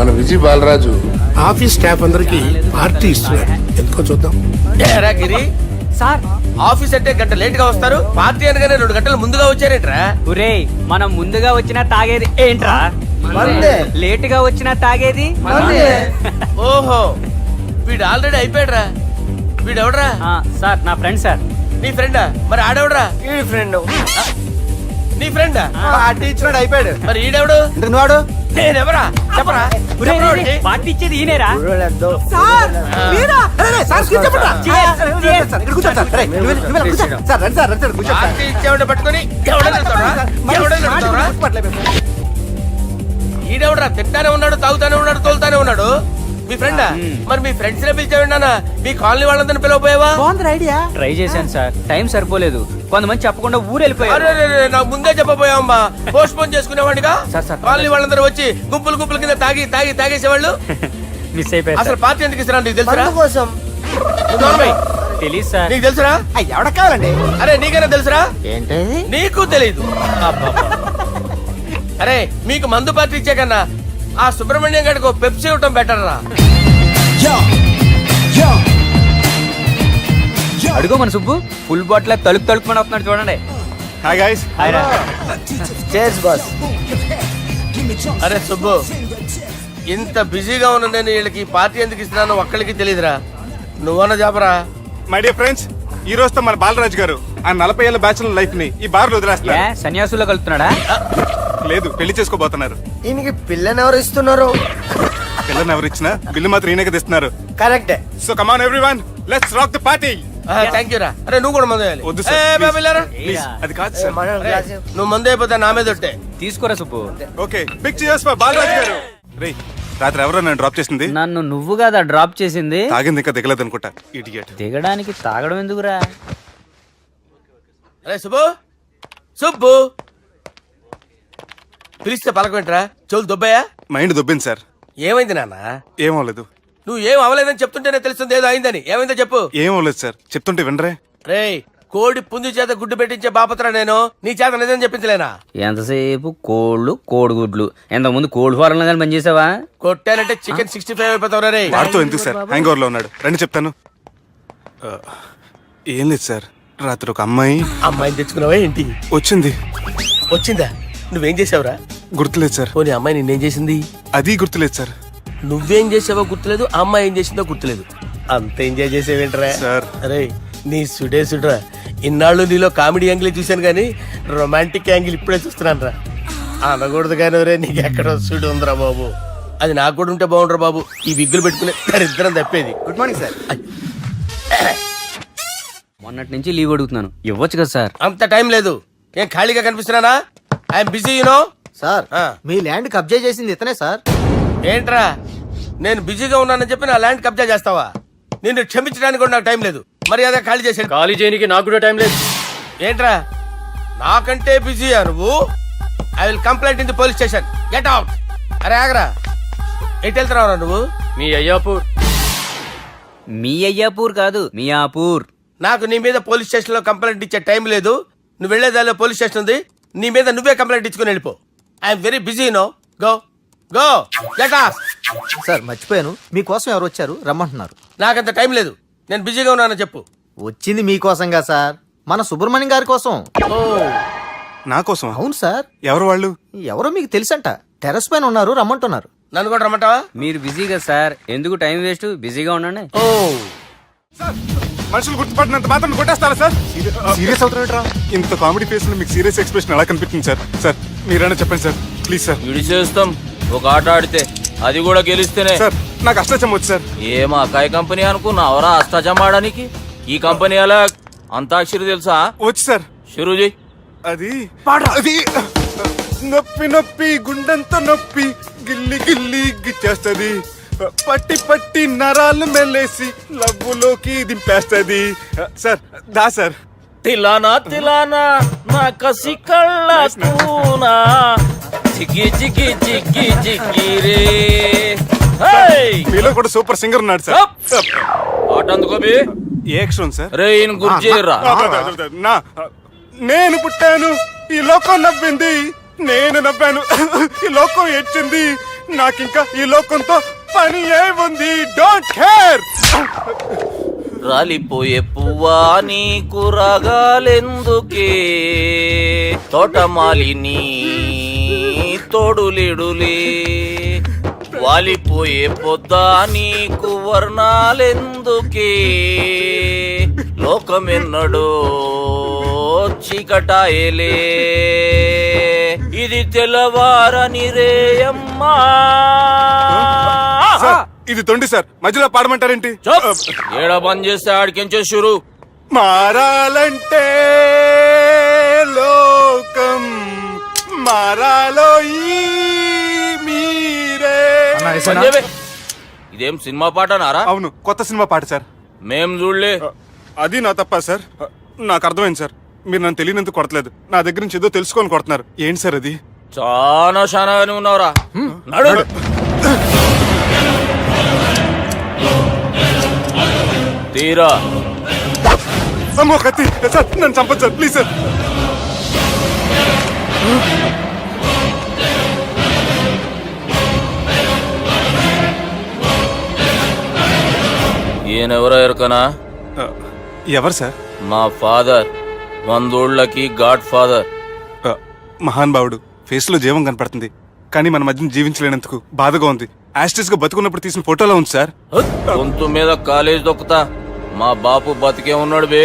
మన Vijay Balaraju office staff అందరికి party ఇస్తున్నాడు. ఎందుకో చూద్దాం. ఏరా గిరి సార్ ఆఫీస్ అంటే గంట లేట్ గా వస్తారు, పార్టీ అనగానే 2 గంటలు ముందుగా వచ్చారేంట్రా? ఒరే మనం ముందుగా వచ్చినా తాగేది ఏంట్రా? లేట్ గా వచ్చినా తాగేది. ఓహో వీడు ఆల్రెడీ అయిపోయాడురా. వీడెవడరా? సార్ నా ఫ్రెండ్ సార్. నీ ఫ్రెండా? మరి ఆడెవడరా? ఈ ఫ్రెండ్ నీ ఫ్రెండా? పార్టీ ఇచ్చినాడు అయిపోయాడు. మరి ఈడెవడు? వాడు నేనెవరా చెప్పరా? పార్టీ ఇచ్చేది ఈనేరా? పార్టీ ఇచ్చేవాడు పట్టుకొని ఈడెవడరా? తింటానే ఉన్నాడు, తాగుతానే ఉన్నాడు, తోలుతానే ఉన్నాడు. మీ ఫ్రెండా? మరి మీ ఫ్రెండ్స్ నే పిలిచావిన్నానా? మీ కాలనీ వాళ్ళందరినీ పిలవపోయావా? ట్రై చేశాను సార్, టైం సరిపోలేదు. కొంతమంది చెప్పకుండా ఊరు వెళ్ళిపోయారు. నాకు ముందే చెప్పబోయావమ్మా, పోస్ట్ పోన్ చేసుకునేవాడిగా. సార్. కాలనీ వాళ్ళందరూ వచ్చి గుంపులు గుంపుల కింద తాగేసేవాళ్ళు. మిస్ అయిపోయారు. అసలు పార్టీ ఎందుకు ఇస్తున్నా నీకు తెలుసురా? కోసం తెలీదు సార్. నీకు తెలుసురా? ఎవడ కావాలండి? అరే నీకైనా తెలుసురా? ఏంటి నీకు తెలీదు. అరే మీకు మందు పార్టీ ఇచ్చే కన్నా ఆ సుబ్రహ్మణ్యం గారికి పెప్సీ ఇవ్వటం బెటర్ రా. అడుగు మన సుబ్బు ఫుల్ బాటిల్ తలుపుమని వస్తున్నాడు చూడండి. Hi guys. హాయ్ రా. Chairs boss. అరే సుబ్బు, ఇంత బిజీగా ఉన్న నేను వీళ్ళకి పార్టీ ఎందుకు ఇస్తున్నాను ఒక్కడికి తెలియదురా. నువ్వన్న చెప్పరా? మై డియర్ ఫ్రెండ్స్, ఈ రోజుతో మన బాలరాజు గారు ఆ 40 ఏళ్ల బ్యాచులర్ లైఫ్ ని ఈ బార్ లో వదిలేస్తున్నారు. సన్యాసుల్లో కలుపుతున్నాడా? లేదు, పెళ్లి చేసుకోబోతున్నారు. ఈయనకి పిల్లని ఎవరు ఇస్తున్నారు? పిల్లని ఎవరు ఇచ్చినా బిల్లు మాత్రం ఈయనకి తెస్తున్నారు. కరెక్టే. So come on everyone, let's rock the party. Thank you రా. అరే నువ్వు కూడా మందు వేయాలి. వద్దు సార్, ఏ, బాబు, వెళ్ళారా? ప్లీజ్. అది కాదు సార్. నువ్వు మందు అయిపోతే నా మీద ఒట్టే. తీసుకోరా Subbu. Okay, big cheers for Balaraju garu. రేయ్, రాత్రి ఎవరో నన్ను డ్రాప్ చేసింది? నన్ను నువ్వు కదా డ్రాప్ చేసింది. తాగింది ఇంకా దిగలేదు అనుకుంటా. ఇడియట్. దిగడానికి తాగడం ఎందుకురా? అరే సుబ్బు, సుబ్బు పిలిస్తే పలకమేంట్రా? చెవులు దొబ్బయా? Mind దొబ్బింది sir. ఏమైంది నాన్న? ఏమవలేదు. నువ్వు ఏం అవలేదని చెప్తుంటేనే తెలుస్తుంది ఏదో అయిందని. ఏమైందో చెప్పు. ఏమవలేదు సార్, చెప్తుంటే వినరే. రేయ్, కోడి పుంజు చేత గుడ్డు పెట్టించే బాపత్ర నేను. నీ చేత నిజం చెప్పించలేనా? ఎంతసేపు కోళ్ళు కోడిగుడ్లు. ఎంతకుముందు కోడి ఫారంలో కానీ పనిచేసావా? కొట్టానంటే చికెన్ 65 అయిపోతావు రే. వాడుతూ ఎందుకు సార్, హ్యాంగ్ ఓవర్ లో ఉన్నాడు. రండి చెప్తాను. ఏం లేదు సార్, రాత్రి ఒక అమ్మాయిని తెచ్చుకున్నావా ఏంటి? వచ్చిందా? నువ్వేం చేసావురా? గుర్తులేదు సార్. పోనీ అమ్మాయి నిన్నేం చేసింది? అది గుర్తులేదు సార్. నువ్వేం చేసావో గుర్తులేదు, ఆ అమ్మాయి ఏం చేసిందో గుర్తులేదు. అంత ఎంజాయ్ చేసేవేంట్రా సార్? అరే నీ సుడే ఇన్నాళ్ళు నీలో కామెడీ యాంగిల్ చూశాను కానీ రొమాంటిక్ యాంగిల్ ఇప్పుడే చూస్తున్నాను రా. అనకూడదు కానీ రే, నీకు ఎక్కడ సుడు ఉందిరా బాబు. అది నాకు కూడా ఉంటే బాగుండ్రా బాబు. ఈ విగ్గులు పెట్టుకునే దరిద్రం తప్పేది. Good morning sir. మొన్నటి నుంచి లీవ్ అడుగుతున్నాను, ఇవ్వచ్చు కదా సార్? అంత టైం లేదు. ఏం ఖాళీగా కనిపిస్తున్నానా? I'm busy you know. సార్ మీ ల్యాండ్ కబ్జా చేసింది ఇతనే సార్. ఏంట్రా, నేను బిజీగా ఉన్నానని చెప్పి నా ల్యాండ్ కబ్జా చేస్తావా? నిన్ను క్షమించడానికి కూడా నాకు టైం లేదు. మర్యాద ఖాళీ చేసాడు. ఖాళీ చేయడానికి నాకు కూడా టైం లేదు. ఏంట్రా నాకంటే బిజీయా నువ్వు? I will complaint in the police station. Get out. అరే ఆగరా, ఎటు వెళ్తున్నావురా నువ్వు? మీ అయ్యాపూర్. మీ అయ్యాపూర్ కాదు, మియాపూర్. నాకు నీ మీద పోలీస్ స్టేషన్ లో కంప్లైంట్ ఇచ్చే టైం లేదు. నువ్వు వెళ్లేదాలో పోలీస్ స్టేషన్ ఉంది. నీ మీద నువ్వే కంప్లైంట్ ఇచ్చుకుని వెళ్ళిపో. I'm very busy no. Go go get out. Sir మర్చిపోయాను, మీకోసం ఎవరు వచ్చారు రమ్మంటున్నారు. నాకంత టైం లేదు, నేను బిజీగా ఉన్నానని చెప్పు. వచ్చింది మీకోసంగా సార్, మన సుబ్రహ్మణ్యం గారి కోసం. ఓ నా కోసం? అవును సార్. ఎవరు వాళ్ళు? ఎవరో మీకు తెలుసంట, టెర్రస్ పైన ఉన్నారు, రమ్మంటున్నారు. నన్ను కూడా రమ్మంటావా? మీరు బిజీ కదా సార్, ఎందుకు టైం వేస్ట్, బిజీగా ఉండండి. ఓ సార్, మనుషులు గుర్తుపడినంత మాత్రం కొట్టేస్తారా సార్? సీరియస్ అవుతారా? ఇంత కామెడీ ఫేస్ లో మీకు సీరియస్ ఎక్స్ప్రెషన్ ఎలా కనిపిస్తుంది సార్? సార్ మీరైనా చెప్పండి సార్, ప్లీజ్ సార్. విడిచేస్తాం ఒక ఆట ఆడితే, అది కూడా గెలిస్తేనే. సార్ నాకు అష్టచం వచ్చు సార్. ఏం అకాయ కంపెనీ అనుకున్నావరా అష్టజం ఆడడానికి? ఈ కంపెనీ అలా అంతాక్షరి తెలుసా? వచ్చు సార్. షురూజీ. అది నొప్పి నొప్పి గుండెంత నొప్పి గిల్లి గిల్లి గిచ్చేస్తది, పట్టి పట్టి నరాలు మెల్లేసి లవ్వులోకి దింపేస్తది. సార్ దా సార్. తిలానా తిలానా నా కసి కళ్ళ తూనా చిక్కి చిక్కి చిక్కి చిక్కి రే. మీలో కూడా సూపర్ సింగర్ ఉన్నాడు సార్. ఆట అందుకోబి ఏ అక్షరం సార్? రే ఈయన గుర్తు చేయరా. నేను పుట్టాను, ఈ లోకం నవ్వింది, నేను నవ్వాను, ఈ లోకం ఏడ్చింది, నాకింకా ఈ లోకంతో పని ఏముంది, డోంట్ కేర్. రాలిపోయే పువ్వా నీకు రాగాలెందుకే, తోటమాలిని తోడులిడులే, వాలిపోయే పొద్దా నీకు వర్ణాలెందుకే, లోకమెన్నడో చీకటాయలే, ఇది తెల్లవారని రేయమ్మా. సార్, ఇది తొండి సార్, మధ్యలో పాడమంటారేంటి? ఏడ బంద్ చేస్తే ఆడికించే షురు. మారాలంటే లోకం మారాలో ఈ మీరే. బంద్ చేయవే. ఇదేం సినిమా పాట నారా? అవును, కొత్త సినిమా పాట సార్. మేం చూడలే. అది నా తప్ప సార్. నాకు అర్థమైంది సార్, మీరు నన్ను తెలియనందుకు కొడతలేదు, నా దగ్గర నుంచి ఏదో తెలుసుకొని కొడుతున్నారు. ఏంటి సార్ అది? చాలా శానాగానే ఉన్నావురా. నడు. తీరా. అమ్మో కత్తి సార్, నన్ను చంపదు సార్, ప్లీజ్ సార్. ఈయనెవరో ఎరకనా? ఎవరు సార్? మా ఫాదర్, 100 గాడ్ ఫాదర్. మహాన్ భావుడు, ఫేస్ లో జీవం కనపడుతుంది, కానీ మన మధ్యన జీవించలేనందుకు బాధగా ఉంది. యాస్టిస్ గా బతుకున్నప్పుడు తీసిన ఫోటోలో ఉంది సార్. గొంతు మీద కాలేజ్ దొక్కుతా. మా బాపు బతికే ఉన్నాడు బే.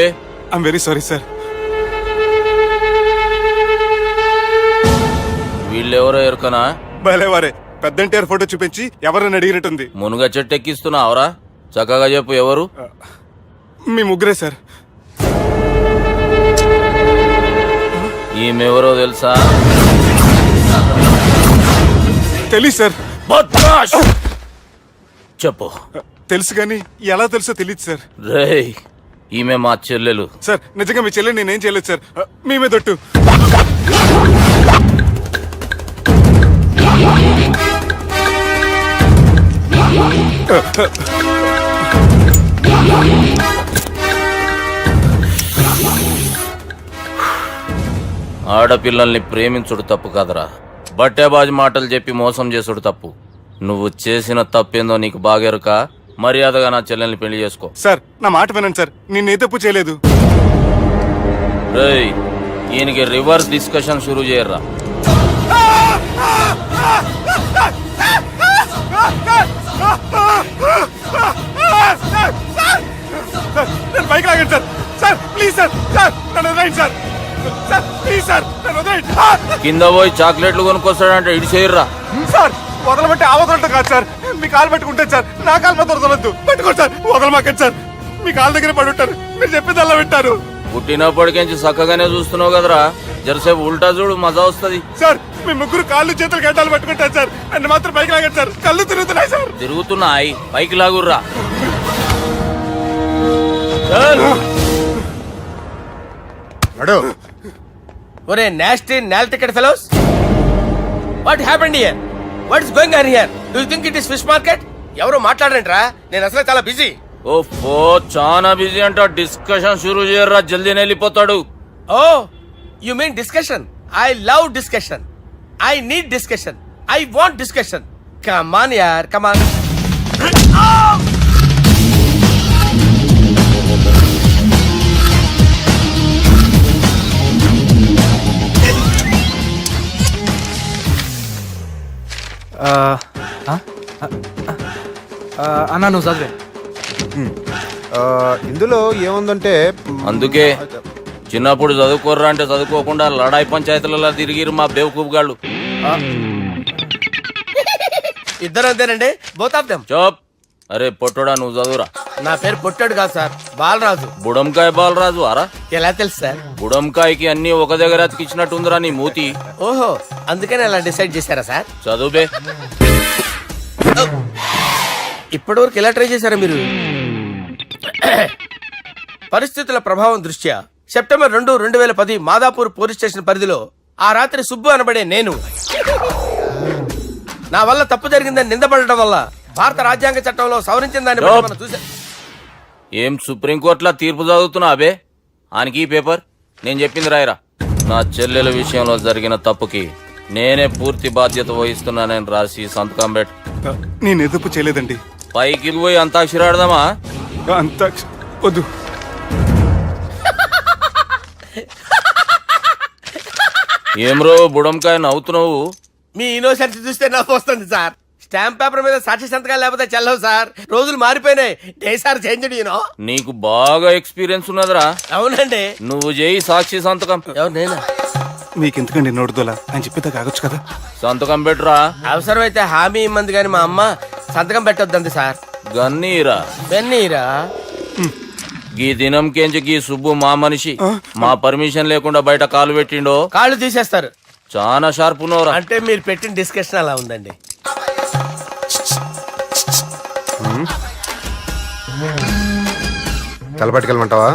I'm very sorry sir. వీళ్ళెవరో ఎరకనా? భలేవారే, పెద్ద ఎన్టీఆర్ ఫోటో చూపించి ఎవరని అడిగినట్టుంది. మునుగ చెట్టు ఎక్కిస్తున్నావురా? చక్కగా చెప్పు ఎవరు? మీ ముగ్గురే సార్. ఈమెవరో తెలుసా? తెలీదు సార్. బద్మాష్! చెప్పు. తెలుసు కానీ ఎలా తెలుసో తెలియదు సార్. రేయ్, ఈమె మా చెల్లెలు. సార్ నిజంగా మీ చెల్లెని నేనేం చేయలేదు సార్, మీ మీద ఒట్టు. ఆడపిల్లల్ని ప్రేమించుడు తప్పు కాదురా, బట్టేబాజు మాటలు చెప్పి మోసం చేసుడు తప్పు. నువ్వు చేసిన తప్పేందో నీకు బాగెరుక. మర్యాదగా నా చెల్లెల్ని పెళ్లి చేసుకో. సార్ నా మాట వినండి సార్, నేనే తప్పు చేయలేదు. రేయ్, ఈయనకి రివర్స్ డిస్కషన్ షురూ చేయర్రా. నేను బైక్ లాగండి sir. Sir please sir, sir నన్ను వదిలేయండి సార్. సార్ ప్లీజ్ సార్, నన్ను వదిలేయండి. కింద పోయి చాక్లెట్లు కొనుక్కొస్తాడంటే ఇటు చేయర్రా. సార్ వదలబట్టి ఆ వదలటం కాదు సార్, మీ కాలు పట్టుకుంటాను సార్, నా కాలు మాత్రం వదలొద్దు. పట్టుకోండి సార్, వదలమాకండి సార్. మీ కాలు దగ్గర పడి ఉంటారు, మీరు చెప్పేది అలా వింటారు. పుట్టినప్పటికేంచి చక్కగానే చూస్తున్నావు కదరా, జరసేపు ఉల్టా చూడు, మజా వస్తుంది. సార్ మీ ముగ్గురు కాళ్ళు చేతులు గడ్డాలు పట్టుకుంటారు సార్, నన్ను మాత్రం బైక్ లాగండి సార్, కళ్ళు తిరుగుతున్నాయి సార్. తిరుగుతున్నాయి, పైకి లాగుర్రా. ఒరే నాస్టీ నాల్ ticket fellows, what happened here? What is going on here? Do you think it is fish market? ఎవరు మాట్లాడరంట్రా, నేను అసలే చాలా బిజీ. ఓఫో, చాలా బిజీ అంట. డిస్కషన్ షురూ చేయర్రా, జల్దీ వెళ్ళిపోతాడు. Oh you mean discussion? I love discussion, I need discussion, I want discussion. Come on యార్, కమ్ ఆన్. అన్నా నువ్వు చదివే. ఇందులో ఏముందంటే అందుకే చిన్నప్పుడు చదువుకోర్రా అంటే చదువుకోకుండా లడాయి పంచాయతీలలో తిరిగిరు మా బేవకూపు గాళ్ళు. ఇద్దరు అంతేనండి, బోత్ ఆఫ్ దెమ్. చోప్. అరే పొట్టోడా, నువ్వు చదువురా. నా పేరు పొట్టాడు కాదు సార్, బాలరాజు. బుడంకాయ బాలరాజు అరా? ఎలా తెలుసు సార్? బుడంకాయకి అన్ని ఒక దగ్గర అతికిచ్చినట్టుందిరా నీ మూతి. ఓహో, అందుకని అలా డిసైడ్ చేశారా సార్? చదువుబే. ఇప్పటి వరకు ఎలా ట్రై చేశారా మీరు? పరిస్థితుల ప్రభావం దృష్ట్యా సెప్టెంబర్ 2, 2010 మాదాపూర్ పోలీస్ స్టేషన్ పరిధిలో ఆ రాత్రి సుబ్బు అనబడే నేను నా వల్ల తప్పు జరిగిందని నిందపడటం వల్ల భారత రాజ్యాంగ చట్టంలో సవరించిన దాన్ని బట్టి మనం చూసా. ఏం సుప్రీంకోర్టులో తీర్పు చదువుతున్నా అబే? ఆనికి ఈ పేపర్ నేను చెప్పింది రాయరా. నా చెల్లెల విషయంలో జరిగిన తప్పుకి నేనే పూర్తి బాధ్యత వహిస్తున్నానని రాసి సంతకం పెట్టు. నేను ఎదుపు చేయలేదండి. పైకి పోయి అంతాక్షరి ఆడదామా? అంత వద్దు. ఏమ్రో బుడంకాయ నవ్వుతున్నావు? మీ ఇన్నోసెన్స్ చూస్తే నవ్వు వస్తుంది సార్. స్టాంప్ పేపర్ మీద సాక్షి సంతకాలు లేకపోతే చెల్లవు సార్. రోజులు మారిపోయినాయి. Day sir change you know. నీకు బాగా ఎక్స్పీరియన్స్ ఉన్నదిరా. అవునండి. నువ్వు చేయి సాక్షి సంతకం. ఎవరు నేనా? మీకు ఎందుకండి నోడుదోలా అని చెప్పితే కాగొచ్చు కదా. సంతకం పెట్టురా. అవసరమైతే హామీ ఇమ్మంది కానీ మా అమ్మ సంతకం పెట్టొద్దండి సార్. గన్నీరా బెన్నీరా. గీ దినంకేంచి గీ సుబ్బు మా మనిషి. మా పర్మిషన్ లేకుండా బయట కాలు పెట్టిండో కాళ్ళు తీసేస్తారు. చాలా షార్ప్ ఉన్నవరా. అంటే మీరు పెట్టిన డిస్కషన్ అలా ఉందండి. తలపట్టుకెళ్ళమంటావా?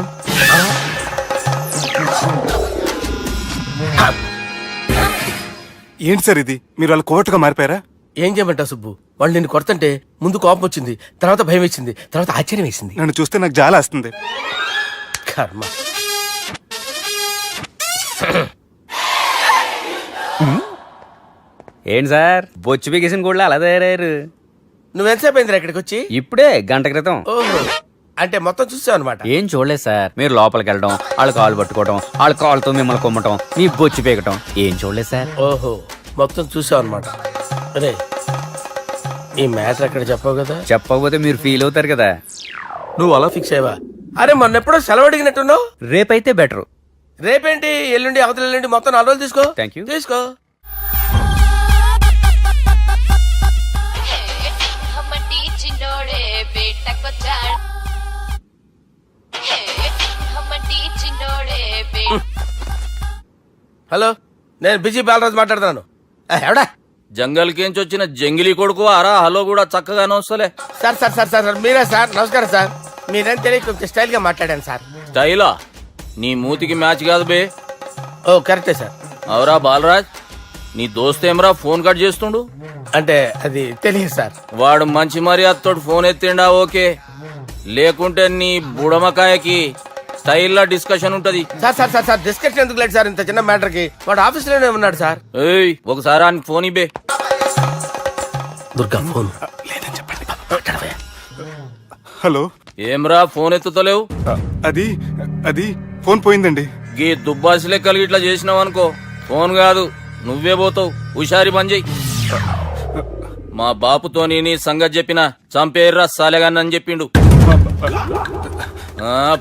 ఏంటి సార్ ఇది? మీరు వాళ్ళు కోర్టుగా మారిపోయారా? ఏం చేయమంటావు సుబ్బు? వాళ్ళు నిన్ను కొడుతుంటే ముందు కోపం వచ్చింది, తర్వాత భయం వేసింది, తర్వాత ఆశ్చర్యం వేసింది. నన్ను చూస్తే నాకు జాలి వస్తుంది. కర్మ. ఏంటి సార్ బొచ్చు బిగేసిన కూడా అలా తయారయ్యారు? నువ్వెంతసేపు అయిందిరా ఇక్కడికి వచ్చి? ఇప్పుడే గంట క్రితం. ఓహో, అంటే మొత్తం చూసావు అనమాట. ఏం చూడలేదు సార్. మీరు లోపలికి వెళ్ళడం, వాళ్ళ కాలు పట్టుకోవడం, వాళ్ళ కాలుతో మిమ్మల్ని కొమ్మటం, మీ బొచ్చు పీకటం ఏం చూడలేదు సార్. ఓహో, మొత్తం చూసావు అనమాట. అరే, ఈ మ్యాటర్ అక్కడ చెప్పావు కదా. చెప్పకపోతే మీరు ఫీల్ అవుతారు కదా. నువ్వు అలా ఫిక్స్ అయ్యవా? అరే మొన్నెప్పుడో సెలవు అడిగినట్టున్నావు. రేపైతే బెటర్. రేపేంటి, ఎల్లుండి, అవతల ఎల్లుండి, మొత్తం 4 రోజులు తీసుకో. Thank you. తీసుకో. హమ్మటి చిన్నోడే బేటకొచ్చాడు. హమ్మటి చిన్నోడే హలో, నేను బిజీ బాలరాజు మాట్లాడుతున్నాను. ఎవడా? జంగల్ కేంచి వచ్చిన జంగిలీ కొడుకు అరా. హలో కూడా చక్కగానే వస్తలే. సార్ సార్ సార్ సార్ మీరే సార్. నమస్కారం సార్. మీరేం తెలియక కొంచెం స్టైల్ గా మాట్లాడాను సార్. స్టైలా? నీ మూతికి మ్యాచ్ కాదు బే. ఓ కరెక్టే సార్. అవరా బాలరాజ్, నీ దోస్త్ ఏమరా ఫోన్ కట్ చేస్తుండు? అంటే అది తెలియదు సార్. వాడు మంచి మర్యాదతో ఫోన్ ఎత్తిండా ఓకే, లేకుంటే నీ బుడమకాయకి స్టైల్లా డిస్కషన్ ఉంటది. Sir sir sir sir discussion ఎందుకు లేదు సార్? ఇంత చిన్న మ్యాటర్ కి వాడు ఆఫీస్ లోనే ఉన్నాడు సార్. ఏయ్ ఒకసారి ఆయన ఫోన్ ఇబ్బే. దుర్గా ఫోన్. హలో, ఏమ్రా ఫోన్ ఎత్తుతలేవు? అది అది ఫోన్ పోయిందండి. గీ దుబ్బాసి లెక్కలు ఇట్లా చేసినావు అనుకో, ఫోన్ కాదు నువ్వే పోతావు. హుషారి పని చెయ్యి. మా బాపుతోని నీ సంగతి చెప్పిన చంపేర్రా సాలెగాన్ని అని చెప్పిండు.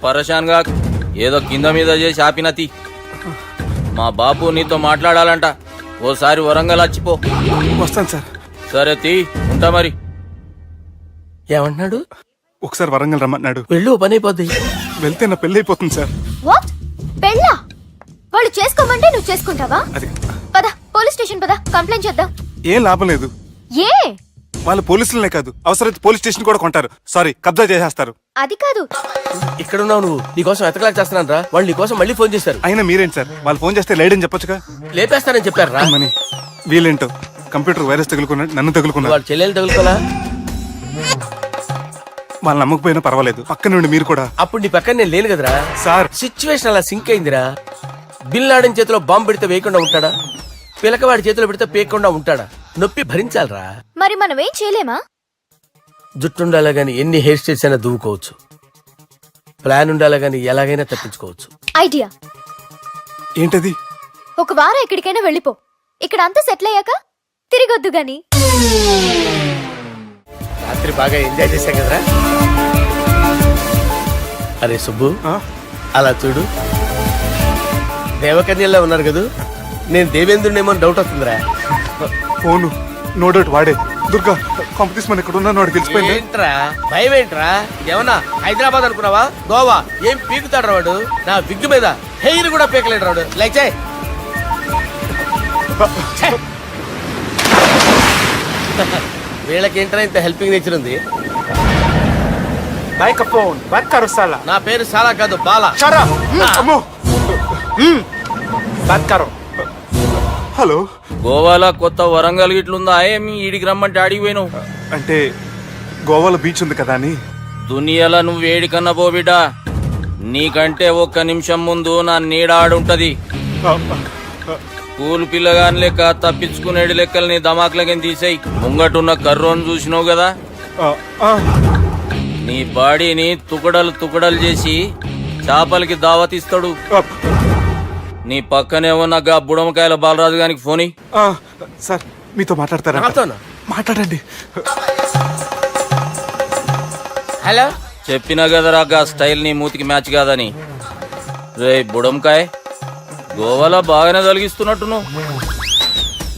పరేషాన్ గా ఏదో కింద మీద చేసి ఆపినతి. మా బాపు నీతో మాట్లాడాలంట. ఓసారి వరంగల్ వచ్చిపో. వస్తాను సార్. సరే తీ, ఉంటా మరి. ఏమంటున్నాడు? ఒకసారి వరంగల్ రమ్మన్నాడు. వెళ్ళు, పని అయిపోద్ది. వెళ్తే నా పెళ్లి అయిపోతుంది సార్. వాట్? పెళ్ళా? వాళ్ళు చేసుకోమంటే నువ్వు చేసుకుంటావా? అది పద పోలీస్ స్టేషన్ పద, కంప్లైంట్ చేద్దాం. ఏం లాభం లేదు. ఏ? వాళ్ళు పోలీసులనే కాదు, అవసరమైతే పోలీస్ స్టేషన్ కూడా కొంటారు. సారీ, కబ్జా చేసేస్తారు. అది కాదు. ఇక్కడున్నావు నువ్వు. నీకోసం ఎతకలేక చేస్తున్నాను రా. వాళ్ళు నీకోసం మళ్ళీ ఫోన్ చేశారు. అయినా మీరేంటి సార్, వాళ్ళు ఫోన్ చేస్తే లేడని చెప్పొచ్చుగా. లేపేస్తానని చెప్పారు రా. మని వీళ్ళేంటో కంప్యూటర్ వైరస్ తగులుకున్నాడు, నన్ను తగులుకున్నాడు. వాళ్ళ చెల్లెలు తగులుకోలా? వాళ్ళు నమ్మకపోయినా పర్వాలేదు, పక్క నుండి మీరు కూడా. అప్పుడు నీ పక్కన నేను లేను కదరా సార్. సిచ్యువేషన్ అలా సింక్ అయిందిరా. బిల్ లాడన్ చేతిలో బాంబు పెడితే వేయకుండా ఉంటాడా? పిలకవాడి చేతిలో పెడితే పేయకుండా ఉంటాడా? నొప్పి భరించాలరా. మరి మనం ఏం చేయలేమా? జుట్టుండాలా గాని ఎన్ని హెయిర్ స్టైల్స్ అయినా దువ్వుకోవచ్చు. ప్లాన్ ఉండాలా గాని ఎలాగైనా తప్పించుకోవచ్చు. ఐడియా ఏంటది? ఒక వారం ఎక్కడికైనా వెళ్ళిపో. ఇక్కడ అంతా సెటిల్ అయ్యాక తిరిగొద్దు గాని. రాత్రి బాగా ఎంజాయ్ చేశాం కదరా. అరే సుబ్బు, అలా చూడు. దేవకన్యల్లో ఉన్నారు కదూ. నేను దేవేంద్రునేమో డౌట్ వస్తుందిరా. ఫోను నో డౌట్ వాడే. దుర్గా కాంపిటీస్ మన ఇక్కడ ఉన్నాను, వాడు తెలిసిపోయింది. ఏంట్రా భయం ఏంట్రా? ఏమన్నా హైదరాబాద్ అనుకున్నావా? గోవా? ఏం పీకుతాడు రాడు. నా విగ్గు మీద హెయిర్ కూడా పీకలేడు రాడు. లైక్ చేయి. వీళ్ళకి ఏంట్రా ఇంత హెల్పింగ్ నేచర్ ఉంది. నా పేరు సాలా కాదు, బాలా. అమ్మో. హలో, గోవాలో కొత్త వరంగల్ గిట్లుందా? ఏమి ఈడికి రమ్మంటే ఆడికి పోయినావు? అంటే గోవాలో బీచ్ ఉంది కదా అని. దునియాలో నువ్వు వేడికన్నా పో బిడ్డా. నీకంటే ఒక్క నిమిషం ముందు నా నీడ ఆడుంటది. స్కూల్ పిల్లగాని లెక్క తప్పించుకునేడు లెక్కలు నీ దమాకులకి తీసేయి. ముంగటున్న కర్రోని చూసినావు కదా, ఆ, ఆ. నీ బాడీని తుకడలు తుకడలు చేసి చేపలకి దావతిస్తాడు. ఆ, నీ పక్కనే ఉన్న గా బుడమకాయల బాలరాజు గానికి ఫోని. ఆ, సార్ మీతో మాట్లాడతారా? నాతోనా? మాట్లాడండి. హలో. చెప్పినా కదరా గా స్టైల్ నీ మూతికి మ్యాచ్ కాదని. రే బుడంకాయ్, గోవాలో బాగానే తొలగిస్తున్నట్టు నువ్వు.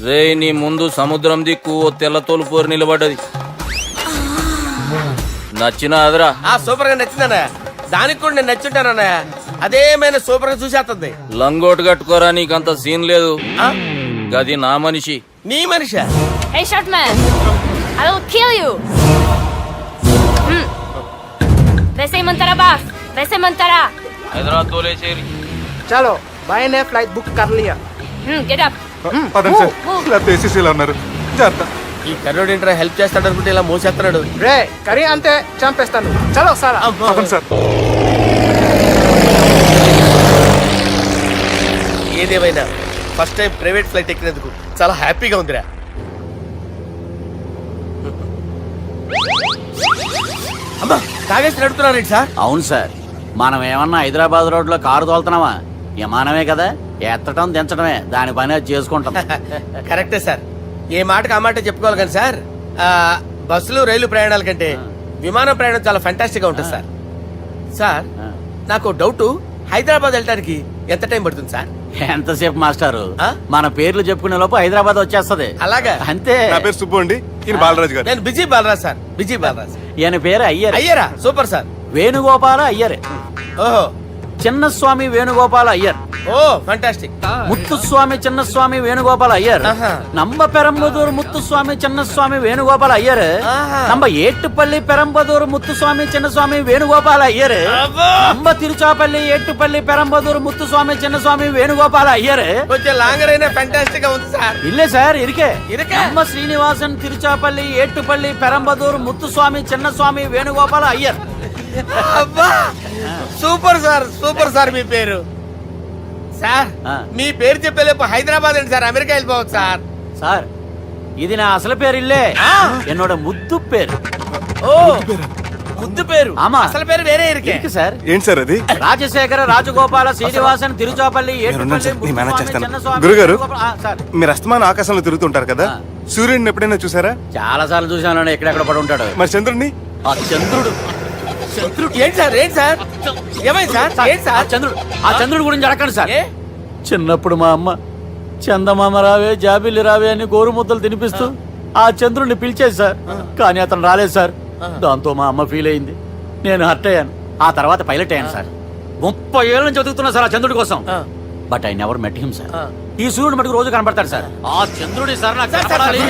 రే నీ ముందు సముద్రం దిక్కు ఓ తెల్లతోలు పోరు నిలబడ్డది. నచ్చినా అదరా? సూపర్ గా నచ్చిందన్నయ్య. దానికి కూడా నేను నచ్చుంటానన్నయ్య. అదేమైనా సూపర్ గా చూసేస్తుంది. లంగోటు కట్టుకోరా, నీకంత సీన్ లేదు. గది నా మనిషి. నీ మనిషి? Hey, short man! I will kill you! वैसे ही मंतरा बास, वैसे मंतरा. హైదరాబాద్ తోలేసేరి. चलो भाई ने फ्लाइट बुक कर लिया। Get up. పదండి సార్, లేకపోతే ఏసీసీలో ఉన్నారు. జాగ్రత్త. ఈ కర్రోడు ఏంట్రా హెల్ప్ చేస్తాడు అనుకుంటే ఇలా మోసేస్తున్నాడు. రే కరీ అంతే చంపేస్తాను. చలో సారా. పదండి సార్. ఏదేమైనా ఫస్ట్ టైం ప్రైవేట్ ఫ్లైట్ ఎక్కినందుకు చాలా హ్యాపీగా ఉందిరా. అమ్మా తాగేసి నడుపుతున్నారేంటి సార్? అవును సార్, మనం ఏమన్నా హైదరాబాద్ రోడ్ లో కారు తోలుతున్నామా? విమానమే కదా, ఎత్తటం దించడమే దాని పని అది చేసుకుంటాం. కరెక్టే సార్. ఏ మాటకు ఆ మాట చెప్పుకోవాలి కానీ సార్, బస్సులు రైలు ప్రయాణాల కంటే విమానం ప్రయాణం చాలా ఫెంటాస్టిక్ గా ఉంటుంది సార్. సార్ నాకు డౌట్, హైదరాబాద్ వెళ్ళడానికి ఎంత టైం పడుతుంది సార్? ఎంతసేపు మాస్టారు, ఆ? మన పేర్లు చెప్పుకునే లోపు హైదరాబాద్ వచ్చేస్తది. అలాగా? అంతే. నా పేరు సుబ్బు అండి, ఈయన బాలరాజు గారు. నేను busy Balaraj sir. Busy Balaraj. ఈయన పేరు అయ్యర్. అయ్యరా? Super sir. వేణుగోపాల అయ్యర్. ఓహో, చిన్నస్వామి వేణుగోపాల అయ్యర్. Oh fantastic. ముత్తుస్వామి చిన్నస్వామి వేణుగోపాల అయ్యర్. ఆహా. నంబ పెరంబదూరు ముత్తుస్వామి చిన్నస్వామి వేణుగోపాల అయ్యర్. ఆహా. నంబ ఏట్టుపల్లి పెరంబదూరు ముత్తుస్వామి చిన్నస్వామి వేణుగోపాల అయ్యర్. అబ్బో! నంబ తిరుచాపల్లి ఏట్టుపల్లి పెరంబదూరు ముత్తుస్వామి చిన్నస్వామి వేణుగోపాల అయ్యర్. కొంచెం లాంగర్ అయినా ఫెంటాస్టిక్ గా ఉంది సార్. ఇల్లే సార్ ఇరికే. ఇరికే? నంబ శ్రీనివాసన్ తిరుచాపల్లి ఏట్టుపల్లి పెరంబదూరు ముత్తుస్వామి చిన్నస్వామి వేణుగోపాల అయ్యర్. అబ్బా సూపర్ సార్, సూపర్ సార్. మీ పేరు సార్, ఆ. మీ పేరు చెప్పేలేపు హైదరాబాద్ అండి సార్, అమెరికా వెళ్ళిపోవచ్చు సార్. సార్ ఇది నా అసలు పేరు ఇల్లే, ఎన్నోడ ముద్దు పేరు. ఓ ముద్దు పేరు. ఆమా. అసలు పేరు వేరే ఇరికే. ఇరికి సార్. ఏంటి సార్ అది? రాజశేఖర రాజగోపాల శ్రీనివాసన్ తిరుచాపల్లి నేనున్నాను సార్, నేను మేనేజ్ చేస్తాను. చిన్నస్వామి గురుగారు, వేణుగోపాల- ఆ, సార్ మీరు అస్తమానం ఆకాశంలో తిరుగుతుంటారు కదా, సూర్యుడిని ఎప్పుడైనా చూసారా? చాలా సార్లు చూసాను, ఎక్కడెక్కడ పడి ఉంటాడు. మరి చంద్రుడిని? ఆ చంద్రుడు. ఏంటి సార్? ఏంటి సార్? ఏమైంది సార్? ఏంటి ఆ సార్? చంద్రుడు, ఆ చంద్రుడు గురించి అడగండి సార్. ఏ? చిన్నప్పుడు మా అమ్మ చందమామ రావే జాబిల్లి రావే అని గోరు ముద్దలు తినిపిస్తూ ఆ చంద్రుడిని పిలిచేది సార్, కానీ అతను రాలేదు సార్. దాంతో మా అమ్మ ఫీల్ అయింది, నేను హర్ట్ అయ్యాను. ఆ తర్వాత పైలట్ అయ్యాను సార్. 30 ఏళ్ళ నుంచి చదువుతున్నా సార్ ఆ చంద్రుడి కోసం. But I never met him sir. ఈ సూర్యుడు మటుకు రోజు కనబడతాడు సార్. ఆ చంద్రుడి సార్ నాకు కనపడాలి.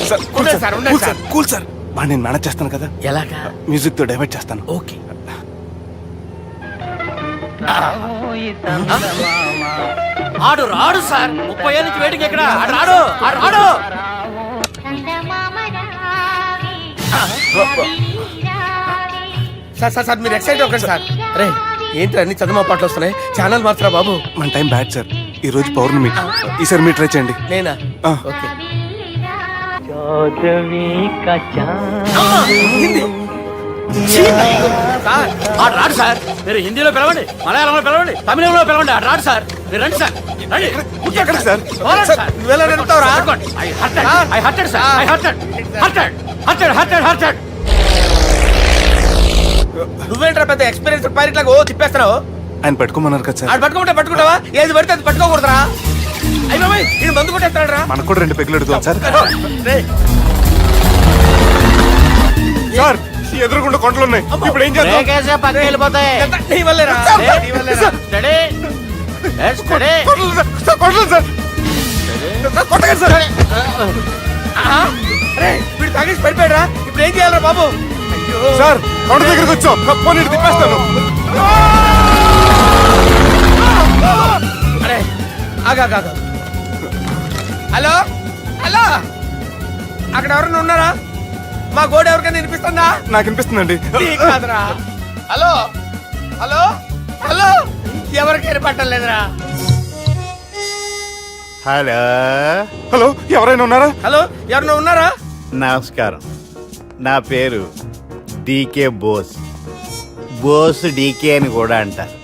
సార్, కూల్ ఉండండి సార్, సార్, ఉండండి కూల్ సార్, కూల్ సార్. వాడిని నేను మేనేజ్ చేస్తాను కదా, ఎలాగా? మ్యూజిక్ తో డైవర్ట్ చేస్తాను. ఓకే. ఆడు రాడు సార్, 30 ఏళ్ళ నుంచి వెయిటింగ్ ఎక్కడ. ఆడు రాడు, ఆడు రాడు. సార్ సార్ సార్ మీరు ఎక్సైట్ అవ్వకండి సార్. రే ఏంటి అన్ని చదువు పాటలు వస్తున్నాయి, ఛానల్ మార్చరా బాబు. మన టైం బ్యాడ్ సార్, ఈ రోజు పౌర్ణమి. ఈసారి మీరు ట్రై చేయండి. నేనా? ఆ. ఓకే. సార్ ఆడు రాడు సార్. మీరు హిందీలో పిలవండి, మలయాళంలో పిలవండి, తమిళంలో పిలవండి, ఆడు రాడు సార్. మీరు రండి సార్, రండి. ఎక్కడికి సార్? పోరాడు సార్, సార్. నువ్వెలా నడుపుతావురా? పట్టుకోండి. I hurted, sir. I hurted. నువ్వేంట్రా పెద్ద ఎక్స్పీరియన్స్ పైరెట్ లాగా ఓ తిప్పేస్తున్నావు? ఆయన పెట్టుకోమన్నారు కదా సార్. ఆడు పట్టుకుంటే పట్టుకుంటావా? ఏది పడితే అది పట్టుకోకూడదురా? అయ్యి బాబాయ్, ఇది మందు కొట్టేస్తాడు రా. మనకు కూడా 2 పెగ్గులు ఎడుతాం సార్. రేయ్, సార్ ఎదురుగుండా కొండలు ఉన్నాయి, ఇప్పుడు ఏం చేద్దాం? బ్రేకేసే పక్కకి వెళ్ళిపోతాయి. ఎంత నీ వల్లేరా? నీ వల్లేరా? Steady. Yes, steady. Kondalu sir, sir, Kondalu sir. Sir, కొట్టకండి సార్. ఆహా, రేయ్, వీడు తాగేసి పడిపోయాడు రా. ఇప్పుడు ఏం చేయాలరా బాబు? అయ్యో సార్ కొండ దగ్గరికి వచ్చాం, పోనీ ఇటు తిప్పేస్తాను. అరే ఆగా. హలో హలో, అక్కడ ఎవరైనా ఉన్నారా? మా గోడ ఎవరికైనా వినిపిస్తుందా? నాకు అనిపిస్తుందండి. నీకు కాదురా. హలో హలో హలో, ఎవరికి ఏర్పట్టలేదురా. హలో హలో ఎవరైనా ఉన్నారా? హలో ఎవరన్నా ఉన్నారా? నమస్కారం, నా పేరు డీకే బోస్. బోస్ డీకే అని కూడా అంటారు.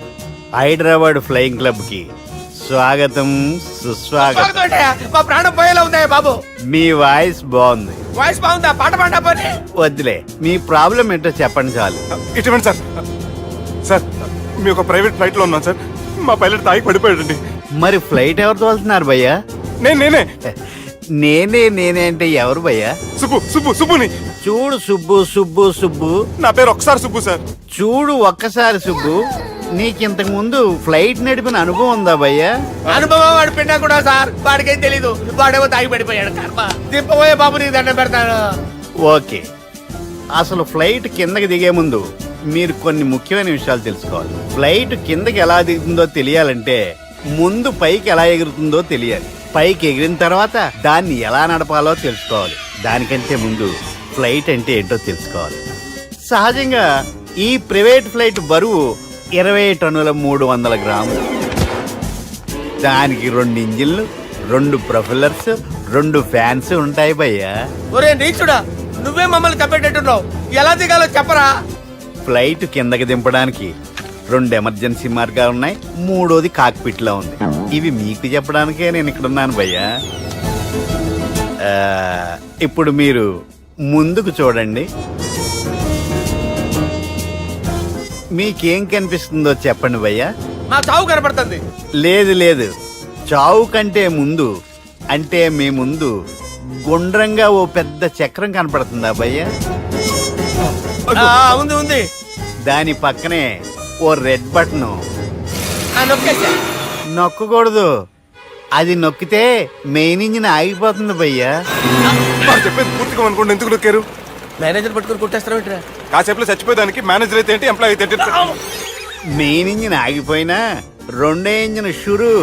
హైదరాబాద్ ఫ్లయింగ్ క్లబ్ కి స్వాగతం సుస్వాగతం. బాగుందయ్యా, మా ప్రాణం పోయేలా ఉందా బాబు? మీ వాయిస్ బాగుంది. వాయిస్ బాగుందా? పాట పాడా పోనీ. వద్దులే, మీ ప్రాబ్లం ఏంటో చెప్పండి చాలు. ఇటువంటి సార్ సార్ మీ ఒక ప్రైవేట్ ఫ్లైట్ లో ఉన్నాం సార్. మా పైలట్ తాగి పడిపోయాడండి. మరి ఫ్లైట్ ఎవరు తోలుతున్నారు భయ్యా? నేనే నేనే అంటే ఎవరు భయ్యా? సుబ్బుని. చూడు సుబ్బు సుబ్బు సుబ్బు, నా పేరు ఒకసారి సుబ్బు సార్. చూడు ఒక్కసారి సుబ్బు, నీకింతకు ముందు ఫ్లైట్ నడిపిన అనుభవం ఉందా భయ్యా? అనుభవం వాడు పిన్నా కూడా సార్, వాడికేం తెలీదు. వాడేమో తాగి పడిపోయాడు. కర్మ దింపబోయే బాబు, నీకు దండం పెడతాను. ఓకే, అసలు ఫ్లైట్ కిందకి దిగే ముందు మీరు కొన్ని ముఖ్యమైన విషయాలు తెలుసుకోవాలి. ఫ్లైట్ కిందకి ఎలా దిగుతుందో తెలియాలంటే ముందు పైకి ఎలా ఎగురుతుందో తెలియాలి. పైకి ఎగిరిన తర్వాత దాన్ని ఎలా నడపాలో తెలుసుకోవాలి. దానికంటే ముందు ఫ్లైట్ అంటే ఏంటో తెలుసుకోవాలి. సహజంగా ఈ ప్రైవేట్ ఫ్లైట్ బరువు 20 టన్నుల 300 గ్రాములు. దానికి 2 ఇంజిన్లు, 2 ప్రొఫెల్లర్స్, 2 ఫ్యాన్స్ ఉంటాయి భయ్యా. ఒరే నీచుడా, నువ్వే మమ్మల్ని తప్పేటట్టున్నావు. ఎలా దిగాలో చెప్పరా? ఫ్లైట్ కిందకి దింపడానికి 2 ఎమర్జెన్సీ మార్గాలు ఉన్నాయి. 3వది కాక్పిట్ లో ఉంది. ఇవి మీకు చెప్పడానికే నేను ఇక్కడ ఉన్నాను భయ్యా. ఇప్పుడు మీరు ముందుకు చూడండి. మీకేం కనిపిస్తుందో చెప్పండి భయ్యా. మా చావు కనపడుతుంది. లేదు, చావు కంటే ముందు అంటే మీ ముందు గుండ్రంగా ఓ పెద్ద చక్రం కనపడుతుందా భయ్యా? ఉంది. దాని పక్కనే ఓ రెడ్ బటన్. నొక్కేసా. నొక్కకూడదు, అది నొక్కితే మెయిన్ ఇంజిన్ ఆగిపోతుంది భయ్యా. వాడు చెప్పేది పూర్తిగా అనుకోండి. ఎందుకు నొక్కారు? మేనేజర్ పట్టుకుని కొట్టేస్తారా? కాసేపులో చచ్చిపోయేదానికి మేనేజర్ అయితే ఏంటి, ఎంప్లాయ్ అయితే ఏంటి? మెయిన్ ఇంజిన్ ఆగిపోయినా 2వ ఇంజిన్ షురు.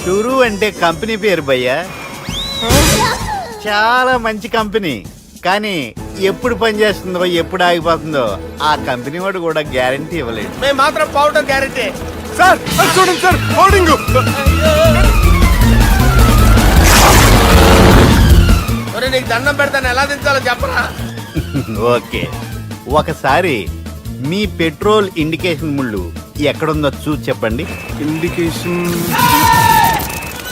షురు అంటే కంపెనీ పేరు భయ్యా. చాలా మంచి కంపెనీ, కానీ ఎప్పుడు పనిచేస్తుందో ఎప్పుడు ఆగిపోతుందో ఆ కంపెనీ వాడు కూడా గ్యారంటీ ఇవ్వలేడు. మేము మాత్రం పోవటం గ్యారెంటీ. సార్ అది చూడండి సార్, హోర్డింగ్. ఒరే నీకు దండం పెడతాను, ఎలా దించాలో చెప్పరా? ఓకే, ఒకసారి మీ పెట్రోల్ ఇండికేషన్ ముళ్ళు ఎక్కడుందో చూసి చెప్పండి. ఇండికేషన్.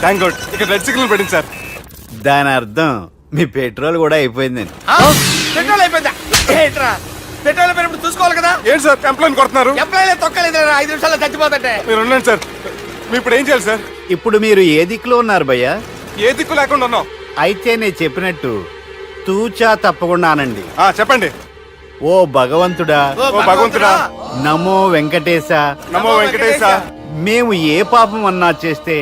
థ్యాంక్ గాడ్, ఇక్కడ రెడ్ సిగ్నల్ పడింది సార్. దాని అర్థం మీ పెట్రోల్ కూడా అయిపోయిందని. పెట్రోల్ అయిపోయిందా? ఏంట్రా, పెట్రోల్ అయిపోయినప్పుడు చూసుకోవాలి కదా. ఏంటి సార్ ఎంప్లాయ్ కొడుతున్నారు? ఎంప్లాయీ తొక్కలేదు, 5 నిమిషాల్లో చచ్చిపోతుంటే. మీరు ఉండండి సార్. మీ ఇప్పుడు ఏం చేయాలి సార్? ఇప్పుడు మీరు ఏ దిక్కులో ఉన్నారు భయ్యా? ఏ దిక్కు లేకుండా ఉన్నాం. అయితే నేను చెప్పినట్టు తూచా తప్పకుండా అనండి. చెప్పండి. ఓ భగవంతుడా, ఓ భగవంతుడా, నమో వెంకటేశ, నమో వెంకటేశ. మేము ఏ పాపం అన్నా చేస్తే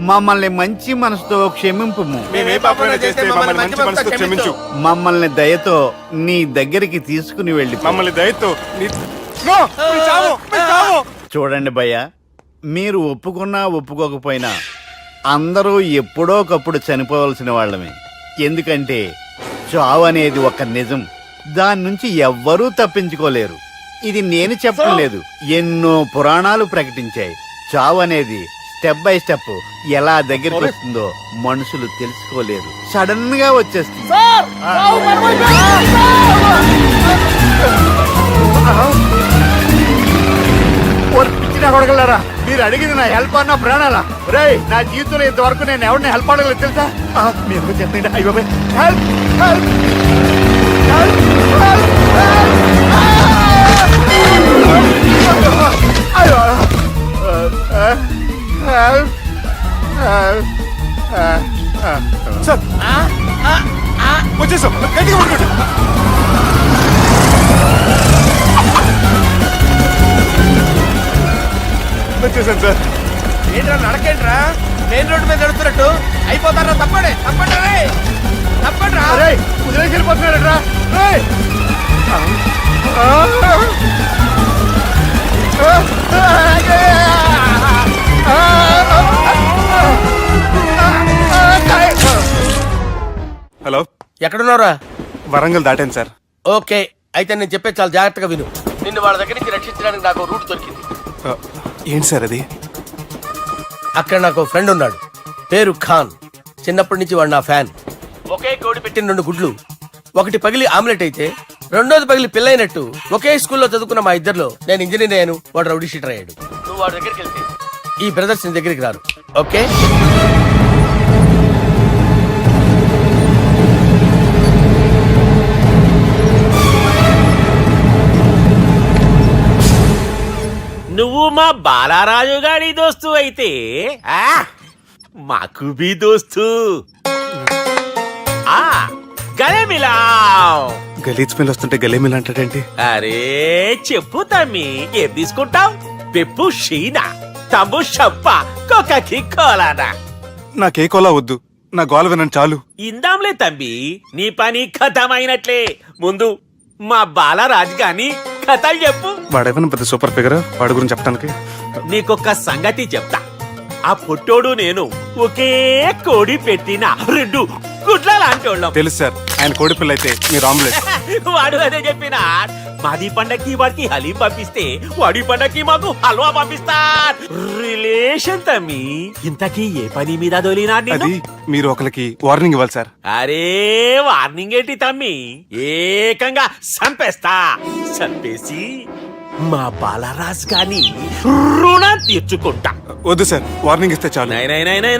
మమ్మల్ని మంచి మనసుతో క్షమింపుము. మేము ఏ పాపమైనా చేస్తే మమ్మల్ని మంచి మనసుతో క్షమించు. మమ్మల్ని దయతో నీ దగ్గరికి తీసుకుని వెళ్ళి మమ్మల్ని దయతో నో, మీరు చావు, మీరు చావు. చూడండి భయ్యా, మీరు ఒప్పుకున్నా ఒప్పుకోకపోయినా అందరూ ఎప్పుడో ఒకప్పుడు చనిపోవలసిన వాళ్ళమే. ఎందుకంటే చావు అనేది ఒక నిజం, దాని నుంచి ఎవ్వరూ తప్పించుకోలేరు. ఇది నేను చెప్పడం లేదు, ఎన్నో పురాణాలు ప్రకటించాయి. చావు అనేది స్టెప్ బై స్టెప్ ఎలా దగ్గరికి వస్తుందో మనుషులు తెలుసుకోలేరు, సడన్ గా వచ్చేస్తుంది. కొడగలరా, మీరు అడిగింది నా హెల్ప్ అన్న ప్రాణాలా? రే, నా జీవితంలో ఇంతవరకు నేను ఎవరిని హెల్ప్ అడగలేదు తెలుసా? మీరు చెప్పండి. అయ్యో హెల్ప్ హెల్ప్ సార్ వచ్చేసాం, గట్టిగా పట్టుకోండి. వచ్చేసాను సార్. ఏంట్రా నడకేంట్రా, మెయిన్ రోడ్డు మీద నడుస్తున్నట్టు అయిపోతారా? తప్పండి తప్పండి రా. వదిలేసి వెళ్ళిపోతున్నారట్రా. హలో, ఎక్కడున్నారా? వరంగల్ దాటాను సార్. ఓకే, అయితే నేను చెప్పే చాలా జాగ్రత్తగా విను. నిన్ను వాళ్ళ దగ్గర నుంచి రక్షించడానికి నాకు రూట్ దొరికింది. ఏంటి సార్ అది? అక్కడ నాకు ఫ్రెండ్ ఉన్నాడు, పేరు ఖాన్. చిన్నప్పటి నుంచి వాడు నా ఫ్యాన్. ఒకే కోడి పెట్టిన 2 గుడ్లు, ఒకటి పగిలి ఆమ్లెట్ అయితే రెండోది పగిలి పిల్లైనట్టు ఒకే స్కూల్లో చదువుకున్న మా ఇద్దరిలో నేను ఇంజనీర్ అయ్యాను, వాడు రౌడీ షీటర్ అయ్యాడు. నువ్వు వాడి దగ్గరికి వెళ్తే ఈ బ్రదర్స్ నీ దగ్గరికి రారు. ఓకే? నువ్వు మా బాలారాజు గారి దోస్తు అయితే మాకు బి దోస్తు. గలే మిలావ్. గలీజ్ స్మెల్ వస్తుంటే గలేమిల్ అంటాడేంటి? అరే చెప్పు తమ్మి, ఏం తీసుకుంటావు? పెప్పు షీనా, తమ్ము షప్ప, కొకకి కోలానా? నాకే కోలా వద్దు, నా గోల వినండి చాలు. ఇందాంలే తమ్మి, నీ పని ఖతమైనట్లే. ముందు మా బాలరాజు గాని కథలు చెప్పు. వాడేమైనా పెద్ద సూపర్ ఫిగర్, వాడి గురించి చెప్పడానికి. నీకొక్క సంగతి చెప్తా. ఆ పొట్టోడు నేను ఒకే కోడి పెట్టిన 2 గుడ్ల లాంటోళ్ళం. తెలుసు సార్, ఆయన కోడి పిల్ల అయితే మీరు ఆమ్లెట్. వాడు అదే చెప్పిన. మాది పండక్కి వాడికి హలీం పంపిస్తే వాడి పండక్కి మాకు హల్వా పంపిస్తా. రిలేషన్ తమ్మి. ఇంతకీ ఏ పని మీద దొలినా? అది మీరు ఒకరికి వార్నింగ్ ఇవ్వాలి సార్. అరే వార్నింగ్ ఏంటి తమ్మి, ఏకంగా చంపేస్తా. చంపేసి మా బాలరాజ్ గాని రుణం తీర్చుకుంటా. వద్దు సార్, వార్నింగ్ ఇస్తే చాలు.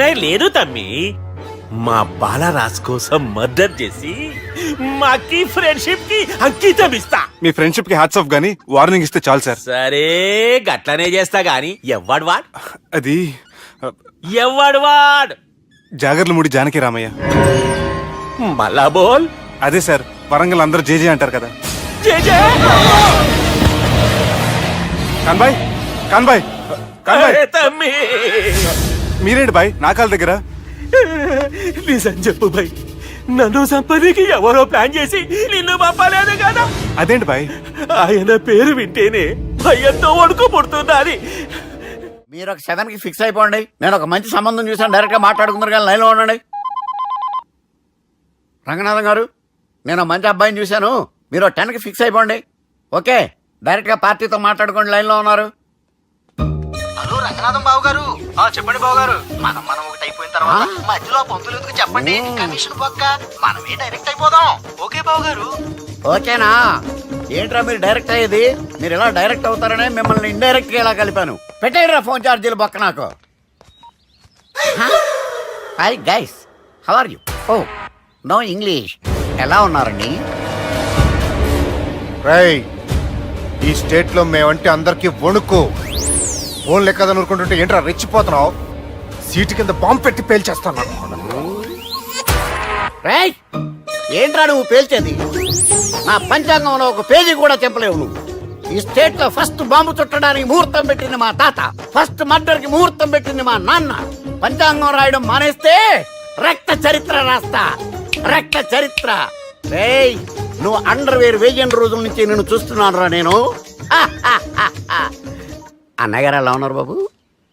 నై లేదు తమ్మి, మా బాలరాజ్ కోసం మర్డర్ చేసి మాకి ఫ్రెండ్షిప్ కి అంకితం ఇస్తా. మీ ఫ్రెండ్షిప్ కి హ్యాట్స్ ఆఫ్ గానీ వార్నింగ్ ఇస్తే చాలు సార్. సరే గట్లనే చేస్తా గాని ఎవ్వడు వాడ్? అది ఎవ్వడు వాడ్? జాగర్లమూడి జానకి రామయ్య. మళ్ళా బోల్. అదే సార్, వరంగల్ అందరూ జేజే అంటారు కదా. జేజే కాన్బాయ్, కాన్బాయ్, కాన్బాయ్. అరే తమ్మి, మీరేంటి బాయ్ నా కాళ్ళ దగ్గర? నిజం చెప్పు భయ్, నన్ను సంపదికి ఎవరో ప్లాన్ చేసి నిన్ను పంపలేదు కదా? అదేంటి బాయ్? ఆయన పేరు వింటేనే భయంతో వణుకు పుడుతున్నది. మీరు ఒక 7కి ఫిక్స్ అయిపోండి. నేను ఒక మంచి సంబంధం చూసాను, డైరెక్ట్ గా మాట్లాడుకుందరు కానీ లైన్లో ఉండండి. రంగనాథం గారు, నేను మంచి అబ్బాయిని చూశాను, మీరు 10కి ఫిక్స్ అయిపోండి. ఓకే, డైరెక్ట్ గా పార్టీతో మాట్లాడుకోండి. లైన్ లో ఉన్నారు. హలో రంగనాథం బాబు గారు. చెప్పండి బాబు గారు. మనం ఒకటి అయిపోయిన తర్వాత మధ్యలో పంతులు ఎందుకు చెప్పండి, కమిషన్ పక్క మనమే డైరెక్ట్ అయిపోదాం. ఓకే బాబు గారు. ఓకేనా? ఏంట్రా మీరు డైరెక్ట్ అయ్యేది? మీరు ఇలా డైరెక్ట్ అవుతారనే మిమ్మల్ని ఇండైరెక్ట్ గా ఇలా కలిపాను. పెట్టేయరా ఫోన్ ఛార్జీలు బొక్క నాకు. Hi guys, how are you? Oh no English. ఎలా ఉన్నారండి? ఈ స్టేట్ లో మేమంటే అందరికి వణుకు. ఫోన్ లెక్క అనుకుంటుంటే ఏంట్రా రెచ్చిపోతున్నావు? సీటు కింద బాంబు పెట్టి పేల్చేస్తాను. రేయ్, ఏంట్రా నువ్వు పేల్చేది? నా పంచాంగంలో ఒక పేజీ కూడా చెప్పలేవు నువ్వు. ఈ స్టేట్ లో ఫస్ట్ బాంబు చుట్టడానికి ముహూర్తం పెట్టింది మా తాత, ఫస్ట్ మర్డర్ కి ముహూర్తం పెట్టింది మా నాన్న. పంచాంగం రాయడం మానేస్తే రక్త చరిత్ర రాస్తా, రక్త చరిత్ర. రేయ్, నువ్వు అండర్వేర్ వేయని రోజుల నుంచి నేను చూస్తున్నాను రా నేను. అన్నగారు ఎలా ఉన్నారు బాబు?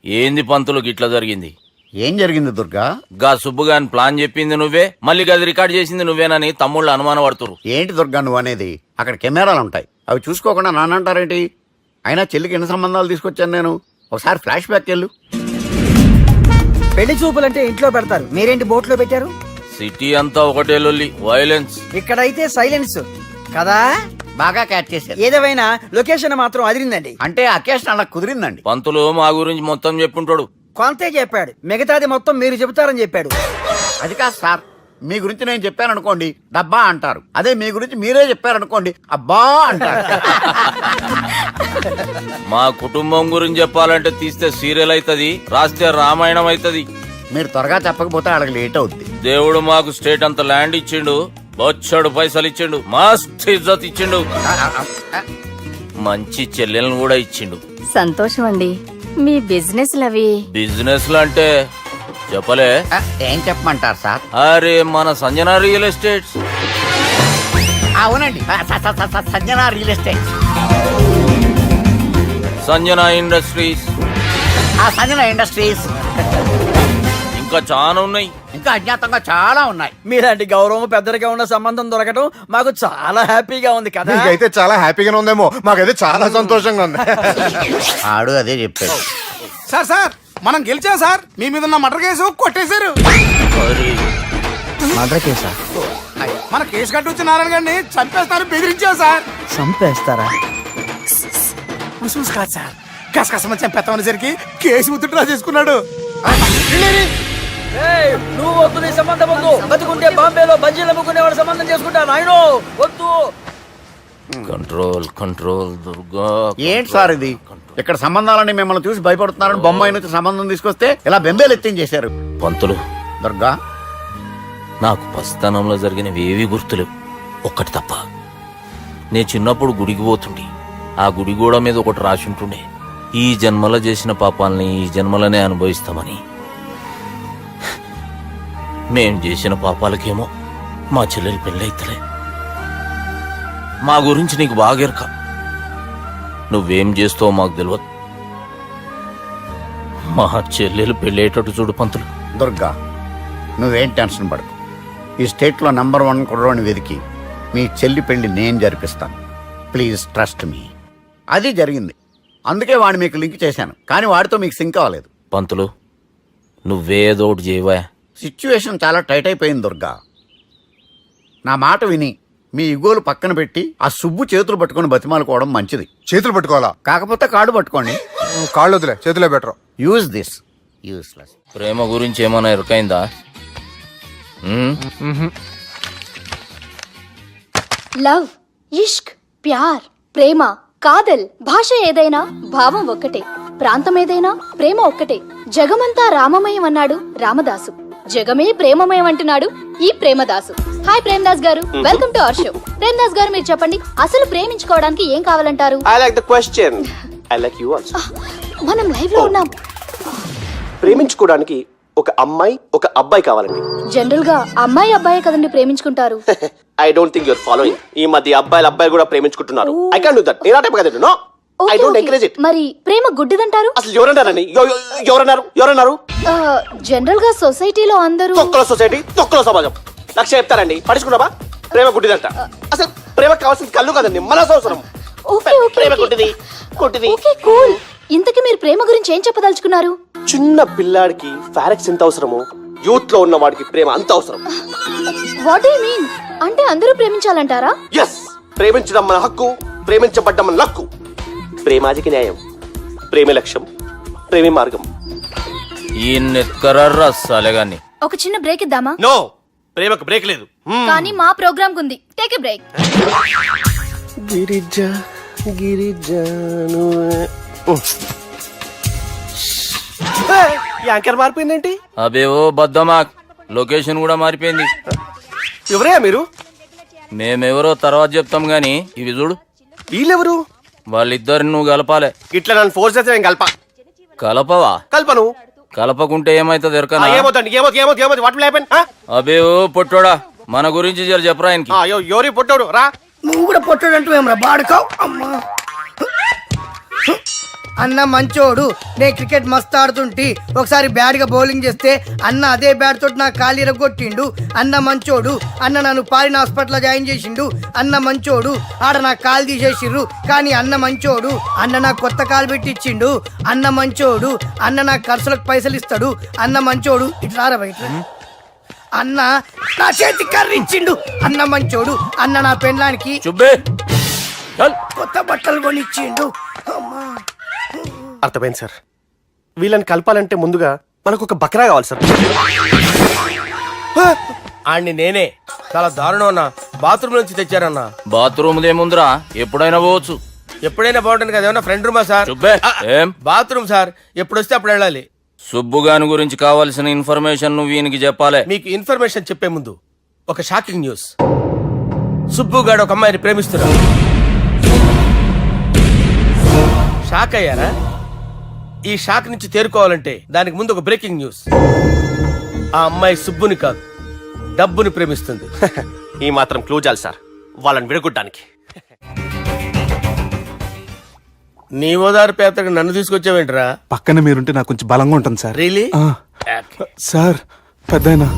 ఏంది పంతులు గిట్లా జరిగింది? ఏం జరిగింది దుర్గా? గా సుబ్బుగాని ప్లాన్ చెప్పింది నువ్వే, మళ్ళీ గది రికార్డ్ చేసింది నువ్వేనని తమ్ముళ్ళు అనుమాన పడుతురు. ఏంటి దుర్గా నువ్వు అనేది? అక్కడ కెమెరాలు ఉంటాయి, అవి చూసుకోకుండా నానంటారేంటి? అయినా చెల్లికి ఎన్ని సంబంధాలు తీసుకొచ్చాను నేను. ఒకసారి ఫ్లాష్ బ్యాక్ వెళ్ళు. పెళ్లి చూపులంటే ఇంట్లో పెడతారు, మీరేంటి బోట్లో పెట్టారు? సిటీ అంతా ఒకటే లొల్లి, వైలెన్స్. ఇక్కడైతే సైలెన్స్ కదా. బాగా క్యాచ్ చేశారు. ఏదేమైనా లొకేషన్ మాత్రం అదిరిందండి. అంటే అకేషన్ అలా కుదిరిందండి. పంతులు మా గురించి మొత్తం చెప్పుంటాడు. కొంతే చెప్పాడు, మిగతాది మొత్తం మీరు చెబుతారని చెప్పాడు. అది కాదు సార్, మీ గురించి నేను చెప్పాను అనుకోండి డబ్బా అంటారు, అదే మీ గురించి మీరే చెప్పారనుకోండి అబ్బా అంటారు. మా కుటుంబం గురించి చెప్పాలంటే తీస్తే సీరియల్ అవుతుంది, రాస్తే రామాయణం అవుతుంది. మీరు త్వరగా చెప్పకపోతే వాళ్ళకి లేట్ అవుద్ది. దేవుడు మాకు స్టేట్ అంత ల్యాండ్ ఇచ్చిండు, బొచ్చడు పైసలు ఇచ్చిండు, మస్త్ ఇజ్జత్ ఇచ్చిండు, మంచి చెల్లెలను కూడా ఇచ్చిండు. సంతోషం అండి. మీ బిజినెస్ లవి బిజినెస్ లు అంటే చెప్పలే. ఏం చెప్పమంటారు సార్? అరే మన సంజన రియల్ ఎస్టేట్స్. అవునండి, Sanjana real estate, Sanjana industries, Sanjana industries, ఇంకా చాలా ఉన్నాయి. ఇంకా అజ్ఞాతంగా చాలా ఉన్నాయి. మీలాంటి గౌరవం పెద్దరిగా ఉన్న సంబంధం దొరకడం మాకు చాలా హ్యాపీగా ఉంది కదా. మీకైతే చాలా హ్యాపీగానే ఉందేమో, మాకైతే చాలా సంతోషంగా ఉంది. ఆడు అదే చెప్పాడు. సార్ సార్, మనం గెలిచాం సార్. మీ మీద ఉన్న మర్డర్ కేసు కొట్టేశారు. మర్డర్ కేసా? మన కేసు కట్టి వచ్చిన నారాయణ గారిని చంపేస్తారు బెదిరించాం సార్. చంపేస్తారా? చూసి కాదు సార్, కసకసమని చంపేస్తామనేసరికి కేసు ముద్దు డ్రా చేసుకున్నాడు. నువ్వు వద్దు, నీ సంబంధం వద్దు. బతుకుంటే బాంబేలో బజ్జీలు అమ్ముకునే వాడు సంబంధం చేసుకుంటా నాయనో, వద్దు. Control control Durga. ఏంటి సార్ ఇది? ఇక్కడ సంబంధాలని మిమ్మల్ని చూసి భయపడుతున్నారని బొమ్మాయి నుంచి సంబంధం తీసుకొస్తే ఇలా బెంబేలు ఎత్తించేశారు. పంతులు, దుర్గా, నాకు పసితనంలో జరిగినవి ఏవి గుర్తులేవు, ఒక్కటి తప్ప. నేను చిన్నప్పుడు గుడికి పోతుండే, ఆ గుడి గోడ మీద ఒకటి రాసి ఉంటుండే, ఈ జన్మలో చేసిన పాపాలని ఈ జన్మలనే అనుభవిస్తామని. మేం చేసిన పాపాలకేమో మా చెల్లెలు పెళ్ళైతలే. మా గురించి నీకు బాగెరక, నువ్వేం చేస్తావో మాకు తెలియదు. మా చెల్లెలు పెళ్ళేటట్టు చూడు పంతులు. దుర్గా, నువ్వేం టెన్షన్ పడకు. ఈ స్టేట్లో నంబర్ 1 కుర్రోని వెతికి మీ చెల్లి పెళ్లి నేను జరిపిస్తాను. Please trust me. అది జరిగింది, అందుకే వాడిని మీకు లింక్ చేశాను, కానీ వాడితో మీకు సింక్ అవ్వలేదు. పంతులు, నువ్వేదోటి చేయవా. సిచ్యువేషన్ చాలా టైట్ అయిపోయింది దుర్గా. నా మాట విని మీ ఇగోలు పక్కన పెట్టి ఆ సుబ్బు చేతులు పట్టుకొని బతిమాలుకోవడం మంచిది. చేతులు పట్టుకోవాలా? కాకపోతే కాడు పట్టుకోండి. కాళ్ళు వదిలే, చేతులే బెటర్. Use this. యూస్లెస్. ప్రేమ గురించి ఏమైనా ఎరుకైందా? లవ్, ఇష్క్, ప్యార్, ప్రేమ, కాదల్, భాష ఏదైనా భావం ఒక్కటే, ప్రాంతం ఏదైనా ప్రేమ ఒక్కటే. జగమంతా రామమయం అన్నాడు రామదాసు, జగమే ప్రేమమయం అంటున్నాడు ఈ ప్రేమదాసు. హాయ్ ప్రేమదాస్ గారు, welcome to our show. Premadasa గారు, మీరు చెప్పండి, అసలు ప్రేమించుకోవడానికి ఏం కావాలంటారు? I like the question. I like you also. మనం లైవ్ లో ఉన్నాం. ప్రేమించుకోవడానికి ఒక అమ్మాయి ఒక అబ్బాయి కావాలండి. జనరల్ గా అమ్మాయి అబ్బాయి కదండి ప్రేమించుకుంటారు. I don't think your following. ఈ మధ్య అబ్బాయిలు కూడా ప్రేమించుకుంటున్నారు. I can't do that. నేను ఆ టైప్ కదండి. No, I don't encourage it. మరి ప్రేమ గుడ్డిదంటారు? అసలు ఎవరన్నారండి? ఎవరన్నారు? జనరల్ గా సొసైటీలో అందరూ తొక్కల సొసైటీ, తొక్కల సమాజం లక్ష చెప్తారండి. పడుచుకున్నావా? ప్రేమ గుడ్డిదంట. అసలు ప్రేమ కావాల్సింది కళ్ళు కదండి, మనసు అవసరం. ప్రేమ గుడ్డిది, గుడ్డిది. Okay, cool. ఇంతకీ మీరు ప్రేమ గురించి ఏం చెప్పదలుచుకున్నారు? చిన్న పిల్లాడికి ఫారెక్స్ ఎంత అవసరమో యూత్ లో ఉన్న వాడికి ప్రేమ అంత అవసరం. What do you mean? అంటే అందరూ ప్రేమించాలంటారా? ఎస్, ప్రేమించడం మన హక్కు, ప్రేమించబడ్డం మన లక్కు. ప్రేమాజికి న్యాయం, ప్రేమ లక్ష్యం, ప్రేమి మార్గం. ఈ నెత్కరర్రా సాలెగాన్ని. ఒక చిన్న బ్రేక్ ఇద్దామా? నో, ప్రేమకు బ్రేక్ లేదు. కానీ మా ప్రోగ్రామ్ కుంది. Take a break. గిరిజ గిరిజను యాంకర్ మారిపోయిందేంటి? అబే ఓ బద్దమా, లొకేషన్ కూడా మారిపోయింది. ఎవరే మీరు? మేమెవరో తర్వాత చెప్తాం గాని ఇవి చూడు. వీళ్ళెవరు? వాళ్ళిద్దరిని నువ్వు కలపాలే. ఇట్లా నన్ను ఫోర్స్ చేస్తే నేను కలపవా? కల్పను. కలపకుంటే ఏమైతుంది ఎరకనా? ఏమవుతుంది? What will happen? అబే ఓ పొట్టోడా, మన గురించి జర చెప్పరా ఆయనకి. ఎవరి పొట్టాడు రా. నువ్వు కూడా పొట్టాడంటూ ఏమరా బాడుకావు? అమ్మా అన్న మంచోడు. నేను క్రికెట్ మస్తు ఆడుతుంటి, ఒకసారి బ్యాట్ గా బౌలింగ్ చేస్తే అన్న అదే బ్యాట్ తోటి నా కాలు ఇరగొట్టిండు. అన్న మంచోడు. అన్న నన్ను పారిన హాస్పిటల్ జాయిన్ చేసిండు. అన్న మంచోడు. ఆడ నా కాలు తీసేసిర్రు, కానీ అన్న మంచోడు. అన్న నాకు కొత్త కాలు పెట్టిచ్చిండు. అన్న మంచోడు. అన్న నాకు ఖర్చులకు పైసలు ఇస్తాడు. అన్న మంచోడు. ఇట్లా రా బయట. అన్న నా చేతి కర్రీ ఇచ్చిండు. అన్న మంచోడు. అన్న నా పెళ్ళానికి చుబ్బే కొత్త బట్టలు కొనిచ్చిండు. అమ్మా అర్థమైంది సార్. వీళ్ళని కలపాలంటే ముందుగా మనకు ఒక బక్రా కావాలి సార్. ఆడిని నేనే. చాలా దారుణం అన్నా. బాత్రూమ్ నుంచి తెచ్చారన్నా. బాత్రూమ్ దేముందిరా, ఎప్పుడైనా పోవచ్చు. ఎప్పుడైనా బాగుంటుంది కదా. ఏమన్నా ఫ్రెండ్ రూమా సార్? చుబ్బే ఏం బాత్రూమ్ సార్, ఎప్పుడు వస్తే అప్పుడు వెళ్ళాలి. సుబ్బుగాని గురించి కావాల్సిన ఇన్ఫర్మేషన్ నువ్వు ఈయనకి చెప్పాలి. మీకు ఇన్ఫర్మేషన్ చెప్పే ముందు ఒక షాకింగ్ న్యూస్. సుబ్బుగాడు ఒక అమ్మాయిని ప్రేమిస్తున్నాడు. షాక్ అయ్యారా? ఈ షాక్ నుంచి తేరుకోవాలంటే దానికి ముందు ఒక బ్రేకింగ్ న్యూస్. ఆ అమ్మాయి సుబ్బుని కాదు, డబ్బుని ప్రేమిస్తుంది. ఈ మాత్రం క్లూ చాలు సార్ వాళ్ళని విడగొట్టడానికి. నీ ఓదారు పేదకు నన్ను తీసుకొచ్చావేంట్రా? పక్కన మీరుంటే నాకు కొంచెం బలంగా ఉంటుంది సార్. రియలీ? సార్ పెద్దయినా.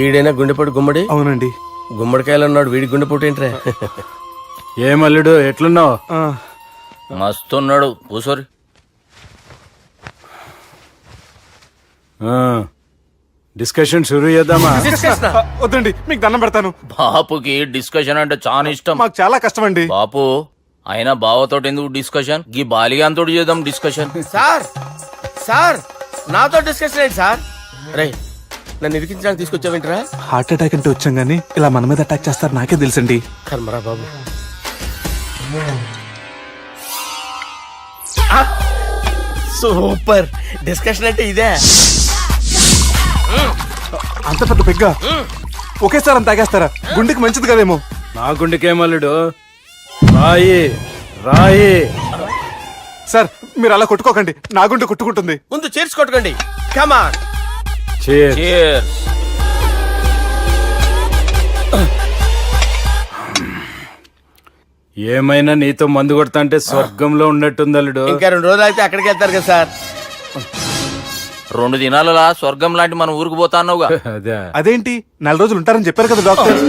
ఈడైనా గుండెపోటు గుమ్మడి? అవునండి. గుమ్మడికాయలు ఉన్నాడు, వీడి గుండెపోటు ఏంట్రా? ఏమల్లుడు ఎట్లున్నావు? మస్తున్నాడు కూసోరి. డిస్కషన్ షురూ చేద్దామా? వద్దండి, మీకు దండం పెడతాను. బాపుకి డిస్కషన్ అంటే చాలా ఇష్టం. మాకు చాలా కష్టం అండి. బాపు అయినా బావతోటి ఎందుకు డిస్కషన్? గీ బాలిగాంతో చేద్దాం డిస్కషన్. సార్ సార్ నాతో డిస్కషన్ ఏంటి సార్? రే నన్ను ఇరికించడానికి తీసుకొచ్చావేంట్రా? హార్ట్ అటాక్ అంటే వచ్చాం గానీ ఇలా మన మీద అటాక్ చేస్తారు నాకే తెలుసండి. కర్మరా బాబు. సూపర్ డిస్కషన్ అంటే ఇదే. అంత పెద్ద పెగ్గ ఒకేసారి అంత తాగేస్తారా? గుండెకి మంచిది కదేమో. నా గుండెకేమల్లుడు రాయి రాయి. సార్ మీరు అలా కొట్టుకోకండి, నా గుండె కొట్టుకుంటుంది. ముందు చేర్చి కొట్టుకోండి. కమాన్. Cheers. Cheers. ఏమైనా నీతో మందు కొడతా అంటే స్వర్గంలో ఉన్నట్టుంది అల్లుడు. ఇంకా 2 రోజులు అయితే అక్కడికి వెళ్తారు కదా సార్. 2 దినాలలా స్వర్గం లాంటి మన ఊరికి పోతాన్నావుగా. అదే అదేంటి 4 రోజులు ఉంటారని చెప్పారు కదా డాక్టర్.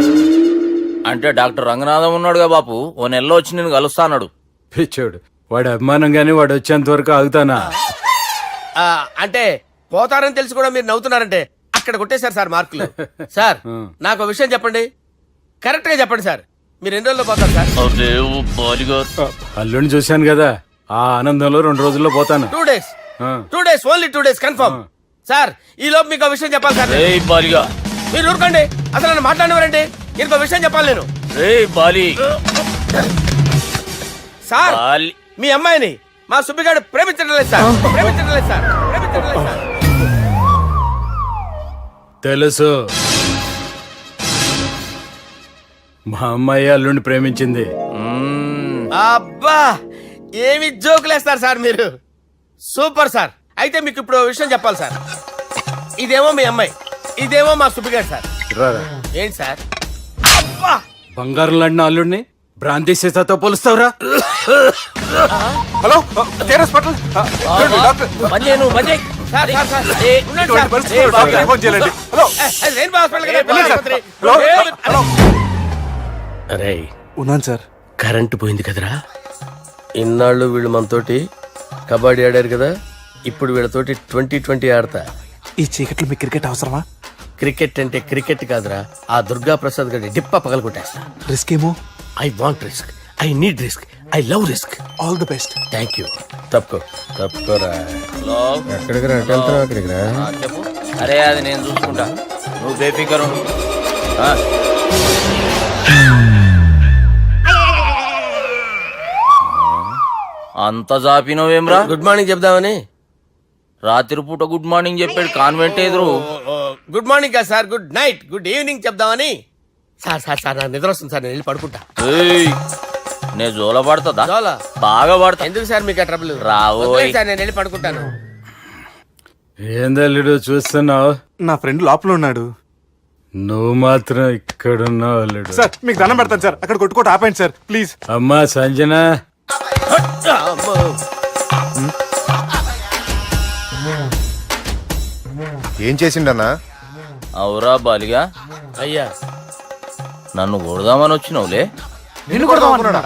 అంటే డాక్టర్ రంగనాథం ఉన్నాడుగా బాపు, ఓ నెలలో వచ్చి నేను కలుస్తాన్నాడు. పిచ్చోడు వాడి అభిమానం గాని వాడు వచ్చేంత వరకు ఆగుతానా? అంటే పోతారని తెలిసి కూడా మీరు నవ్వుతున్నారంటే అక్కడ కొట్టేశారు సార్ మార్కులు. సార్ నాకు ఒక విషయం చెప్పండి, కరెక్ట్ గా చెప్పండి సార్. మీరు ఎన్ని రోజుల్లో పోతారు సార్? అల్లుడిని చూశాను కదా, ఆ ఆనందంలో 2 రోజుల్లో పోతాను. 2 days. 2 days, only 2 days confirm. Sir ఈ లోపు మీకు విషయం చెప్పాలి సార్. మీరు ఊరుకోండి, అసలు నన్ను మాట్లాడినవారండి. ఇంకో విషయం చెప్పాలి నేను. సార్ మీ అమ్మాయిని మా సుబ్బిగాడు ప్రేమించడం లేదు సార్. ప్రేమించడం లేదు సార్. ప్రేమించడం లేదు సార్. తెలుసు, మా అమ్మాయి అల్లుడిని ప్రేమించింది. అబ్బా ఏమి జోకులేస్తారు సార్ మీరు. Super sir. అయితే మీకు ఇప్పుడు ఓ విషయం చెప్పాలి సార్. ఇదేమో మీ అమ్మాయి, ఇదేమో మా సుబ్బిగాడు సార్. రారా. ఏంటి సార్? అబ్బా బంగారం లాంటి అల్లుడిని భ్రాంతి సీతతో పోలుస్తావురా? Hello care hospital. Doctor sir sir sir ఉండండి సార్. డాక్టర్ ఫోన్ చేయండి. హలో రెయిన్బో హాస్పిటల్ కదా, వెళ్ళండి సార్. ఆసుపత్రి. హలో అరే ఉన్నాను సార్. కరెంటు పోయింది కదరా. ఇన్నాళ్ళు వీళ్ళు మనతోటి కబడ్డీ ఆడారు కదా, ఇప్పుడు వీళ్ళతోటి 2020 ఆడతా. ఈ చీకట్లో మీకు క్రికెట్ అవసరమా? క్రికెట్ అంటే క్రికెట్ కాదురా, ఆ దుర్గా ప్రసాద్ గారి డిప్ప పగల కొట్టేస్తా. రిస్క్ ఏమో. I want risk, I need risk, I love risk. All the best. Thank you. తప్పుకోరా. ఎక్కడికి రా? అక్కడికి రా. చెప్పు. అరే అది నేను చూసుకుంటా, నువ్వు బేఫికర్ ఉండు. అంత జాపినవేమ్రా? గుడ్ మార్నింగ్ చెప్దామని. రాత్రి పూట గుడ్ మార్నింగ్ చెప్పాడు కాన్వెంట్ ఎదురు. గుడ్ మార్నింగ్ కాదు sir, good night, good evening చెప్దామని. సార్ సార్ సార్ నాకు నిద్ర వస్తుంది సార్, నేను వెళ్ళి పడుకుంటా. నేను జోల పడుతుందా? జోలా? బాగా పడతా. ఎందుకు సార్ మీకు ట్రబుల్? రావో సార్ నేను వెళ్ళి పడుకుంటాను. ఏందల్లుడు చూస్తున్నావు? నా ఫ్రెండ్ లోపల ఉన్నాడు. నువ్వు మాత్రం ఇక్కడున్నావు అల్లుడు. సార్ మీకు దండం పెడతాను సార్, అక్కడ కొట్టుకోట ఆపండి సార్ ప్లీజ్. అమ్మా సంజన, ఏం చేసిండన్నా? అవురా బాలిగా, అయ్యా నన్ను కొడదామని వచ్చినావులే. నిన్ను కొడదామన్నాడా?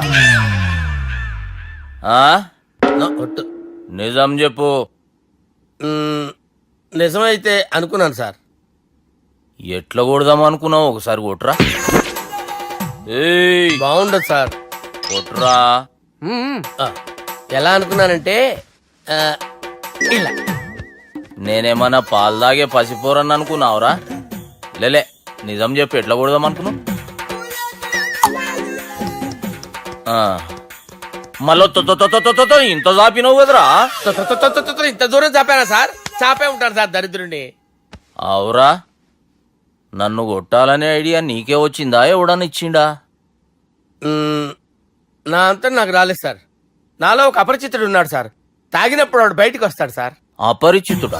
ఒట్టు. నిజం చెప్పు. నిజమైతే అనుకున్నాను సార్. ఎట్లా కొడదాం అనుకున్నావు? ఒకసారి కొట్రా. ఏయ్ బాగుండదు సార్. కొట్రా. ఎలా అనుకున్నానంటే ఇలా. నేనేమన్నా పాలు తాగే పసిపోరని అనుకున్నావురా? లేలే, నిజం చెప్పు, ఎట్లా కొడదాం అనుకున్నావు? మళ్ళీ ఇంత చాపినవు కదరా? ఇంత దూరం చాపానా సార్? చాపే ఉంటాను సార్ దరిద్రుడిని. అవురా, నన్ను కొట్టాలనే ఐడియా నీకే వచ్చిందా? ఎవడన్నా ఇచ్చిండా? నా అంతా నాకు రాలేదు సార్. నాలో ఒక అపరిచితుడు ఉన్నాడు సార్. తాగినప్పుడు వాడు బయటికి వస్తాడు సార్. అపరిచితుడా?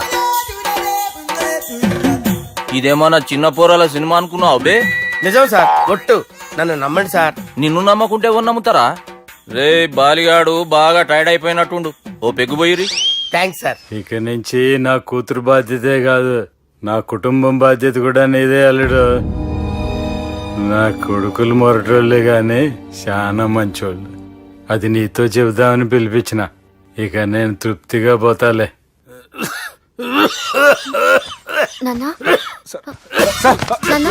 ఇదేమన్నా చిన్న పోరాల సినిమా అనుకున్నావు బే? నిజం సార్, ఒట్టు. నన్ను నమ్మండి సార్. నిన్ను నమ్మకుంటే ఎవరు నమ్ముతారా? రే బాలిగాడు బాగా టైర్డ్ అయిపోయినట్టుండు, ఓ పెగ్గుబోయిరి. Thanks sir. ఇక నుంచి నా కూతురు బాధ్యతే కాదు, నా కుటుంబం బాధ్యత కూడా నీదే అల్లుడు. నా కొడుకులు మొరటోళ్ళే గాని చాలా మంచోళ్ళు. అది నీతో చెబుదామని పిలిపించిన. ఇక నేను తృప్తిగా పోతాలే. నాన్నా సార్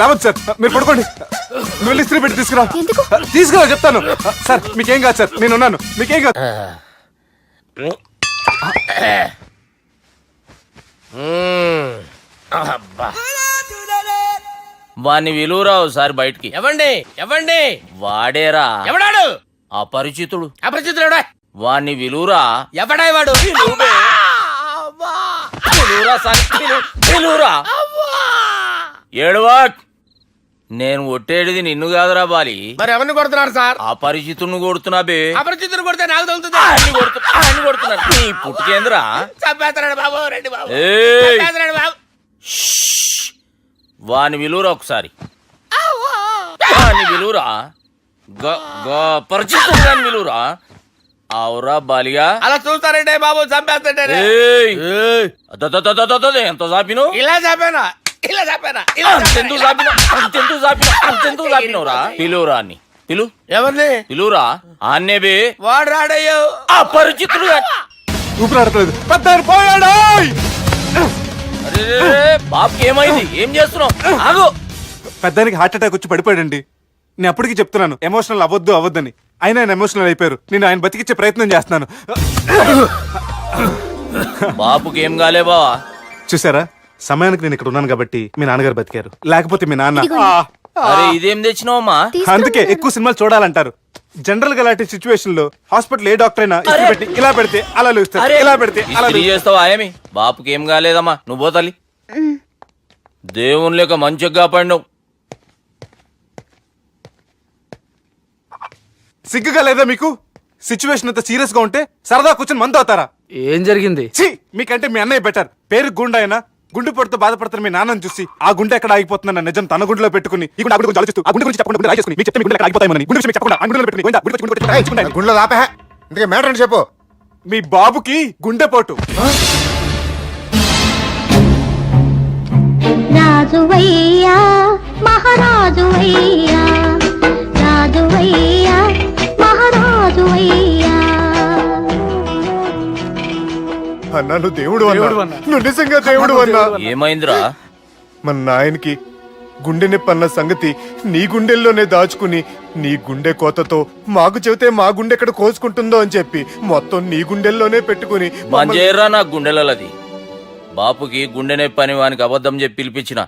రావద్దు సార్, మీరు పడుకోండి. నువ్వు వెళ్ళి ఇస్త్రీ పెట్టి తీసుకురా. ఎందుకు? తీసుకురా చెప్తాను. సార్ మీకేం కాదు సార్, నేను ఉన్నాను, మీకేం కాదు. వాణ్ణి విలువరావు సార్ బయటికి. ఎవండి ఎవండి వాడేరా ఎవడాడు? అపరిచితుడు. అపరిచితుడు వాణ్ణి విలువరా. ఎవడా వాడు? విలువరా సార్, విలువరా. ఏడవా. నేను ఒట్టేడిది నిన్ను కాదురా బాలి. మరి ఎవరిని కొడుతున్నారు సార్? అపరిచితుడిని కొడుతున్నా బే. అపరిచితుడు కొడితే నాకు తగులుతుంది. ఆయన కొడుతున్నారు. నీ పుట్టుకేంద్రా. చంపేస్తున్నాడు బాబు, రండి బాబు. ఏయ్. చంపేస్తున్నాడు బాబు. వాని విలువరా ఒకసారి. వాని విలువరా. పరిచితుడు గాని విలువరా. అవురా బాలిగా. అలా చూస్తారంటే బాబు, చంపేస్తాడే. ఎంత చాపిను. ఇలా చంపానా, ఇలా చంపానా, అంతెందుకు చాపిన, అంతెందుకు చాపిన, అంతెందుకు చాపినవురా. పిలువురా అని పిలు. ఎవరిని పిలువురా. ఆన్నే బే. వాడు రాడయ్యో. అపరిచితుడు గాని. ఊపిరాడట్లేదు, పెద్ద పోయాడు. అరే బాబుకి ఏమైంది? ఏం చేస్తున్నావు? ఆగు. పెద్దానికి హార్ట్ అటాక్ వచ్చి పడిపోయాడండి. నేను అప్పటికి చెప్తున్నాను ఎమోషనల్ అవ్వద్దని, అయినా ఆయన ఎమోషనల్ అయిపోయారు. నేను ఆయన బతికిచ్చే ప్రయత్నం చేస్తున్నాను. బాబుకి ఏం కాలే బావా. చూసారా, సమయానికి నేను ఇక్కడ ఉన్నాను కాబట్టి మీ నాన్నగారు బతికారు, లేకపోతే మీ నాన్న. అరే ఇదేం తెచ్చినావమ్మా? అందుకే ఎక్కువ సినిమాలు చూడాలంటారు. జనరల్ గా అలాంటి సిచ్యువేషన్ లో హాస్పిటల్ ఏ డాక్టర్ అయినా ఇస్త్రీ పెట్టి ఇలా పెడితే అలా లూస్తారు, ఇలా పెడితే అలా ఇస్త్రీ చేస్తావా ఏమి? బాపుకి ఏం కాలేదమ్మా, నువ్వు పోతల్లి. దేవుని లేక మంచిగా కాపాడినావు. సిగ్గుగా లేదా మీకు? సిచ్యువేషన్ అంత సీరియస్ గా ఉంటే సరదా కూర్చొని మందు అవుతారా? ఏం జరిగింది? ఛీ, మీకంటే మీ అన్నయ్య బెటర్. పేరు గుండె అయినా గుండె పొడితో బాధపడుతున్న మీ నాన్నని చూసి ఆ గుండె ఎక్కడ ఆగిపోతుందన్న నిజం తన గుండెలో పెట్టుకుని ఈ గుండె ఆ గుండె గురించి ఆలోచిస్తూ ఆ గుండె గురించి చెప్పకుండా రాజేసుకుని మీకు చెప్తే మీ గుండె ఎక్కడ ఆగిపోతాయని గుండె విషయం చెప్పకుండా ఆ గుండెలో పెట్టుకుని గుండె గుండె గుండెలో దాపే. ఇంతకీ మ్యాటర్ అని చెప్పు. మీ బాబుకి గుండెపోటు. రాజువయ్యా మహారాజువయ్యా, రాజువయ్యా మహారాజువయ్యా. అన్నా నువ్వు దేవుడు అన్నా, నువ్వు నిజంగా దేవుడు అన్నా. ఏమైందిరా? మన నాయనకి గుండె నొప్పి అన్న సంగతి నీ గుండెల్లోనే దాచుకుని నీ గుండె కోతతో మాకు చెబితే మా గుండె ఎక్కడ కోసుకుంటుందో అని చెప్పి మొత్తం నీ గుండెల్లోనే పెట్టుకుని మంజేర్రా నా గుండెలది. బాపుకి గుండె నొప్పి అని వానికి అబద్ధం చెప్పి పిలిపించిన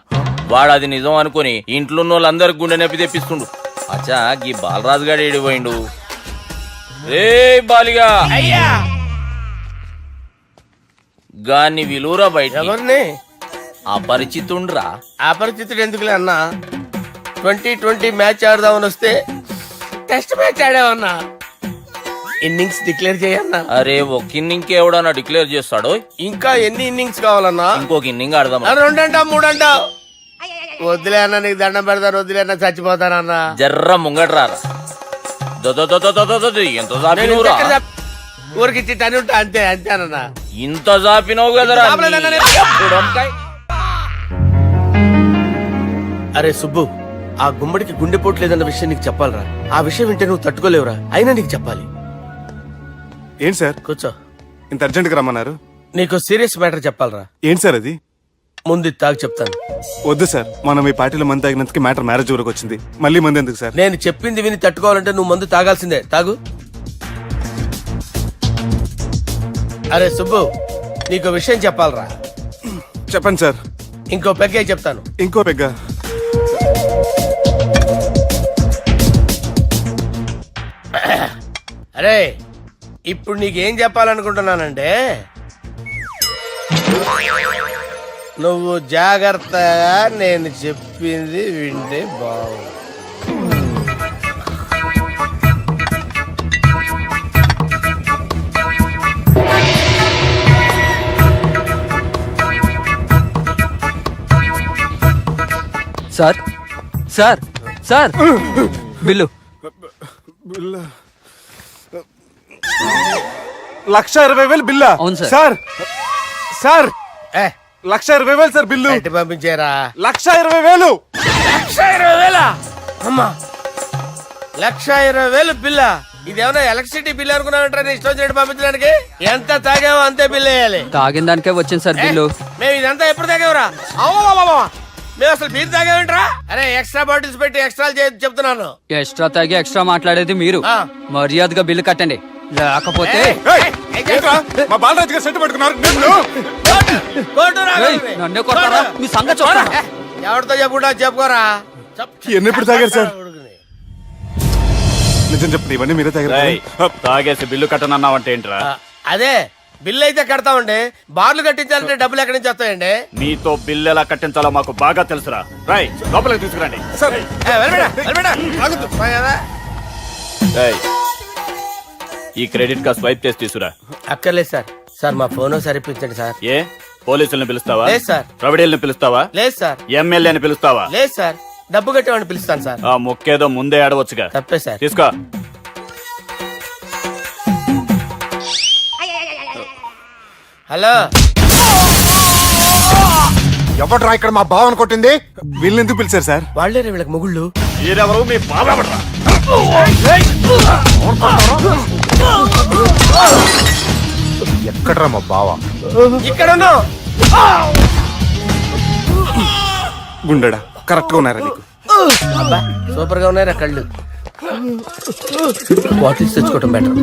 వాడు అది నిజం అనుకుని ఇంట్లో ఉన్న వాళ్ళందరికి గుండె నొప్పి తెప్పిస్తుండు. అచ్చా గీ బాలరాజు గారు ఏడిపోయిండు. రే బాలిగా అయ్యా గాన్ని విలువరా బయట. ఎవరిని? అపరిచితుండ్రా. అపరిచితుడు ఎందుకులే అన్నా, 2020 మ్యాచ్ ఆడదామని వస్తే టెస్ట్ మ్యాచ్ ఆడామన్నా. ఇన్నింగ్స్ డిక్లేర్ చేయన్నా. అరే ఒక ఇన్నింగ్ ఎవడన్నా డిక్లేర్ చేస్తాడో? ఇంకా ఎన్ని ఇన్నింగ్స్ కావాలన్నా? ఇంకొక ఇన్నింగ్ ఆడదాం. 2 అంటావు 3 అంటావు. వద్దులే అన్న, నీకు దండం పెడతాను, వద్దులే అన్న, చచ్చిపోతానన్నా. జర్ర ముంగట్రా. ఎంత చాపినవురా? ఊరికి టని ఉంటా అంతే, అంతేనన్నా. ఇంత చాపినవు కదరా. అరే సుబ్బు, ఆ గుమ్మడికి గుండెపోటు లేదన్న విషయం నీకు చెప్పాలరా. ఆ విషయం వింటే నువ్వు తట్టుకోలేవురా, అయినా నీకు చెప్పాలి. ఏంటి సార్ కూర్చో. ఇంత అర్జెంట్ గా రమ్మన్నారు? నీకు సీరియస్ మ్యాటర్ చెప్పాలరా. ఏంటి సార్ అది? ముందు తాగు చెప్తాను. వద్దు సార్, మనం ఈ పార్టీలో మంది తాగినందుకు మ్యాటర్ మ్యారేజ్ వరకు వచ్చింది. మళ్ళీ మంది ఎందుకు సార్? నేను చెప్పింది విని తట్టుకోవాలంటే నువ్వు మందు తాగాల్సిందే. తాగు. అరే సుబ్బు, నీకు విషయం చెప్పాలరా. చెప్పండి సార్. ఇంకో పెగ్గే చెప్తాను. ఇంకో పెగ్గా? అరే ఇప్పుడు నీకేం చెప్పాలనుకుంటున్నానంటే, నువ్వు జాగ్రత్తగా నేను చెప్పింది వింటే బాగు. Sir sir sir bill. 1,20,000 బిల్లా? అవును సార్. సార్ సార్, ఏ 1,20,000 సార్ బిల్లు. బయట పంపించారా? 1,20,000. 1,20,000? అమ్మా, 1,20,000 బిల్ల? ఇదేమన్నా ఎలక్ట్రిసిటీ బిల్ అనుకున్నామంటారా నీ ఇష్టం వచ్చినట్టు పంపించడానికి? ఎంత తాగామో అంతే బిల్ వేయాలి. తాగిన దానికే వచ్చింది సార్ బిల్లు. మేము ఇదంతా ఎప్పుడు తాగేవరా? మేము అసలు బీర్ తాగేమంటారా? అరే ఎక్స్ట్రా బాటిల్స్ పెట్టి ఎక్స్ట్రా చెప్తున్నాను. ఎక్స్ట్రా తాగి ఎక్స్ట్రా మాట్లాడేది మీరు. ఆ. మర్యాదగా బిల్లు కట్టండి, లేకపోతే మా బాలరాజు గారు సెట్ పట్టుకున్నారు. నన్నే కొడతారా? మీ సంగతి చెప్తాను. ఎవరితో చెప్పుకుంటా చెప్పుకోరా. ఎన్నెప్పుడు తాగారు సార్? నిజం చెప్పండి, ఇవన్నీ మీరే తాగారు. తాగేసి బిల్లు కట్టనన్నావంటే ఏంట్రా? అదే బిల్లు అయితే కడతామండి, బార్లు కట్టించాలంటే డబ్బులు ఎక్కడి నుంచి వస్తాయండి? మీతో బిల్లు ఎలా కట్టించాలో మాకు బాగా తెలుసురా. రై లోపలికి తీసుకురండి. ఈ క్రెడిట్ కార్డ్ స్వైప్ చేసి తీసుకురా. అక్కర్లేదు సార్. సార్ మా ఫోన్ సరిపించండి సార్. ఏ పోలీసుల్ని పిలుస్తావా? లేదు సార్. ప్రొవిడీల్ని పిలుస్తావా? లేదు సార్. ఎమ్మెల్యేని పిలుస్తావా? లేదు సార్. డబ్బు కట్టేవాడిని పిలుస్తాను సార్. ఆ ముక్కేదో ముందే ఆడవచ్చుగా. తప్పే సార్. తీసుకో. హలో, ఎవడ్రా ఇక్కడ మా బావని కొట్టింది? వీళ్ళని ఎందుకు పిలిచారు సార్? వాళ్ళేరే వీళ్ళకి మొగుళ్ళు. మీరెవరు? మీ బాబా. ఎక్కడ్రా మా బావ? ఇక్కడ ఉన్నావు. గుండెడా కరెక్ట్ గా ఉన్నారా నీకు? అబ్బా సూపర్ గా ఉన్నాయిరా కళ్ళు. బాటిల్స్ తెచ్చుకోవటం బెటర్.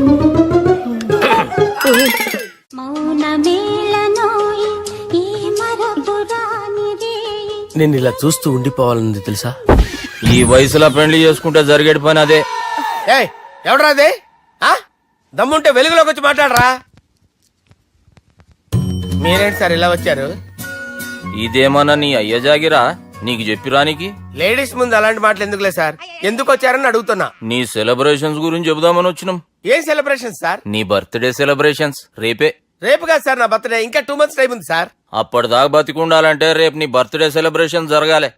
నేను ఇలా చూస్తూ ఉండిపోవాలన్నది తెలుసా? ఈ వయసులో పెళ్లి చేసుకుంటే జరిగేటి పని అదే. ఏయ్ ఎవడరా అదే? దమ్ముంటే వెలుగులోకి వచ్చి మాట్లాడరా. మీరేంటి సార్ ఇలా వచ్చారు? ఇదేమన్నా నీ అయ్య జాగిరా నీకు చెప్పిరానికి? లేడీస్ ముందు అలాంటి మాటలు ఎందుకులే సార్, ఎందుకు వచ్చారని అడుగుతున్నా. నీ సెలబ్రేషన్స్ గురించి చెబుదామని వచ్చినాం. ఏం సెలబ్రేషన్ సార్? నీ బర్త్డే సెలబ్రేషన్స్ రేపే. రేపు కాదు సార్ నా బర్త్డే, ఇంకా 2 months టైం ఉంది సార్. అప్పటిదాకా బతికుండాలంటే రేపు నీ బర్త్డే సెలబ్రేషన్ జరగాలి.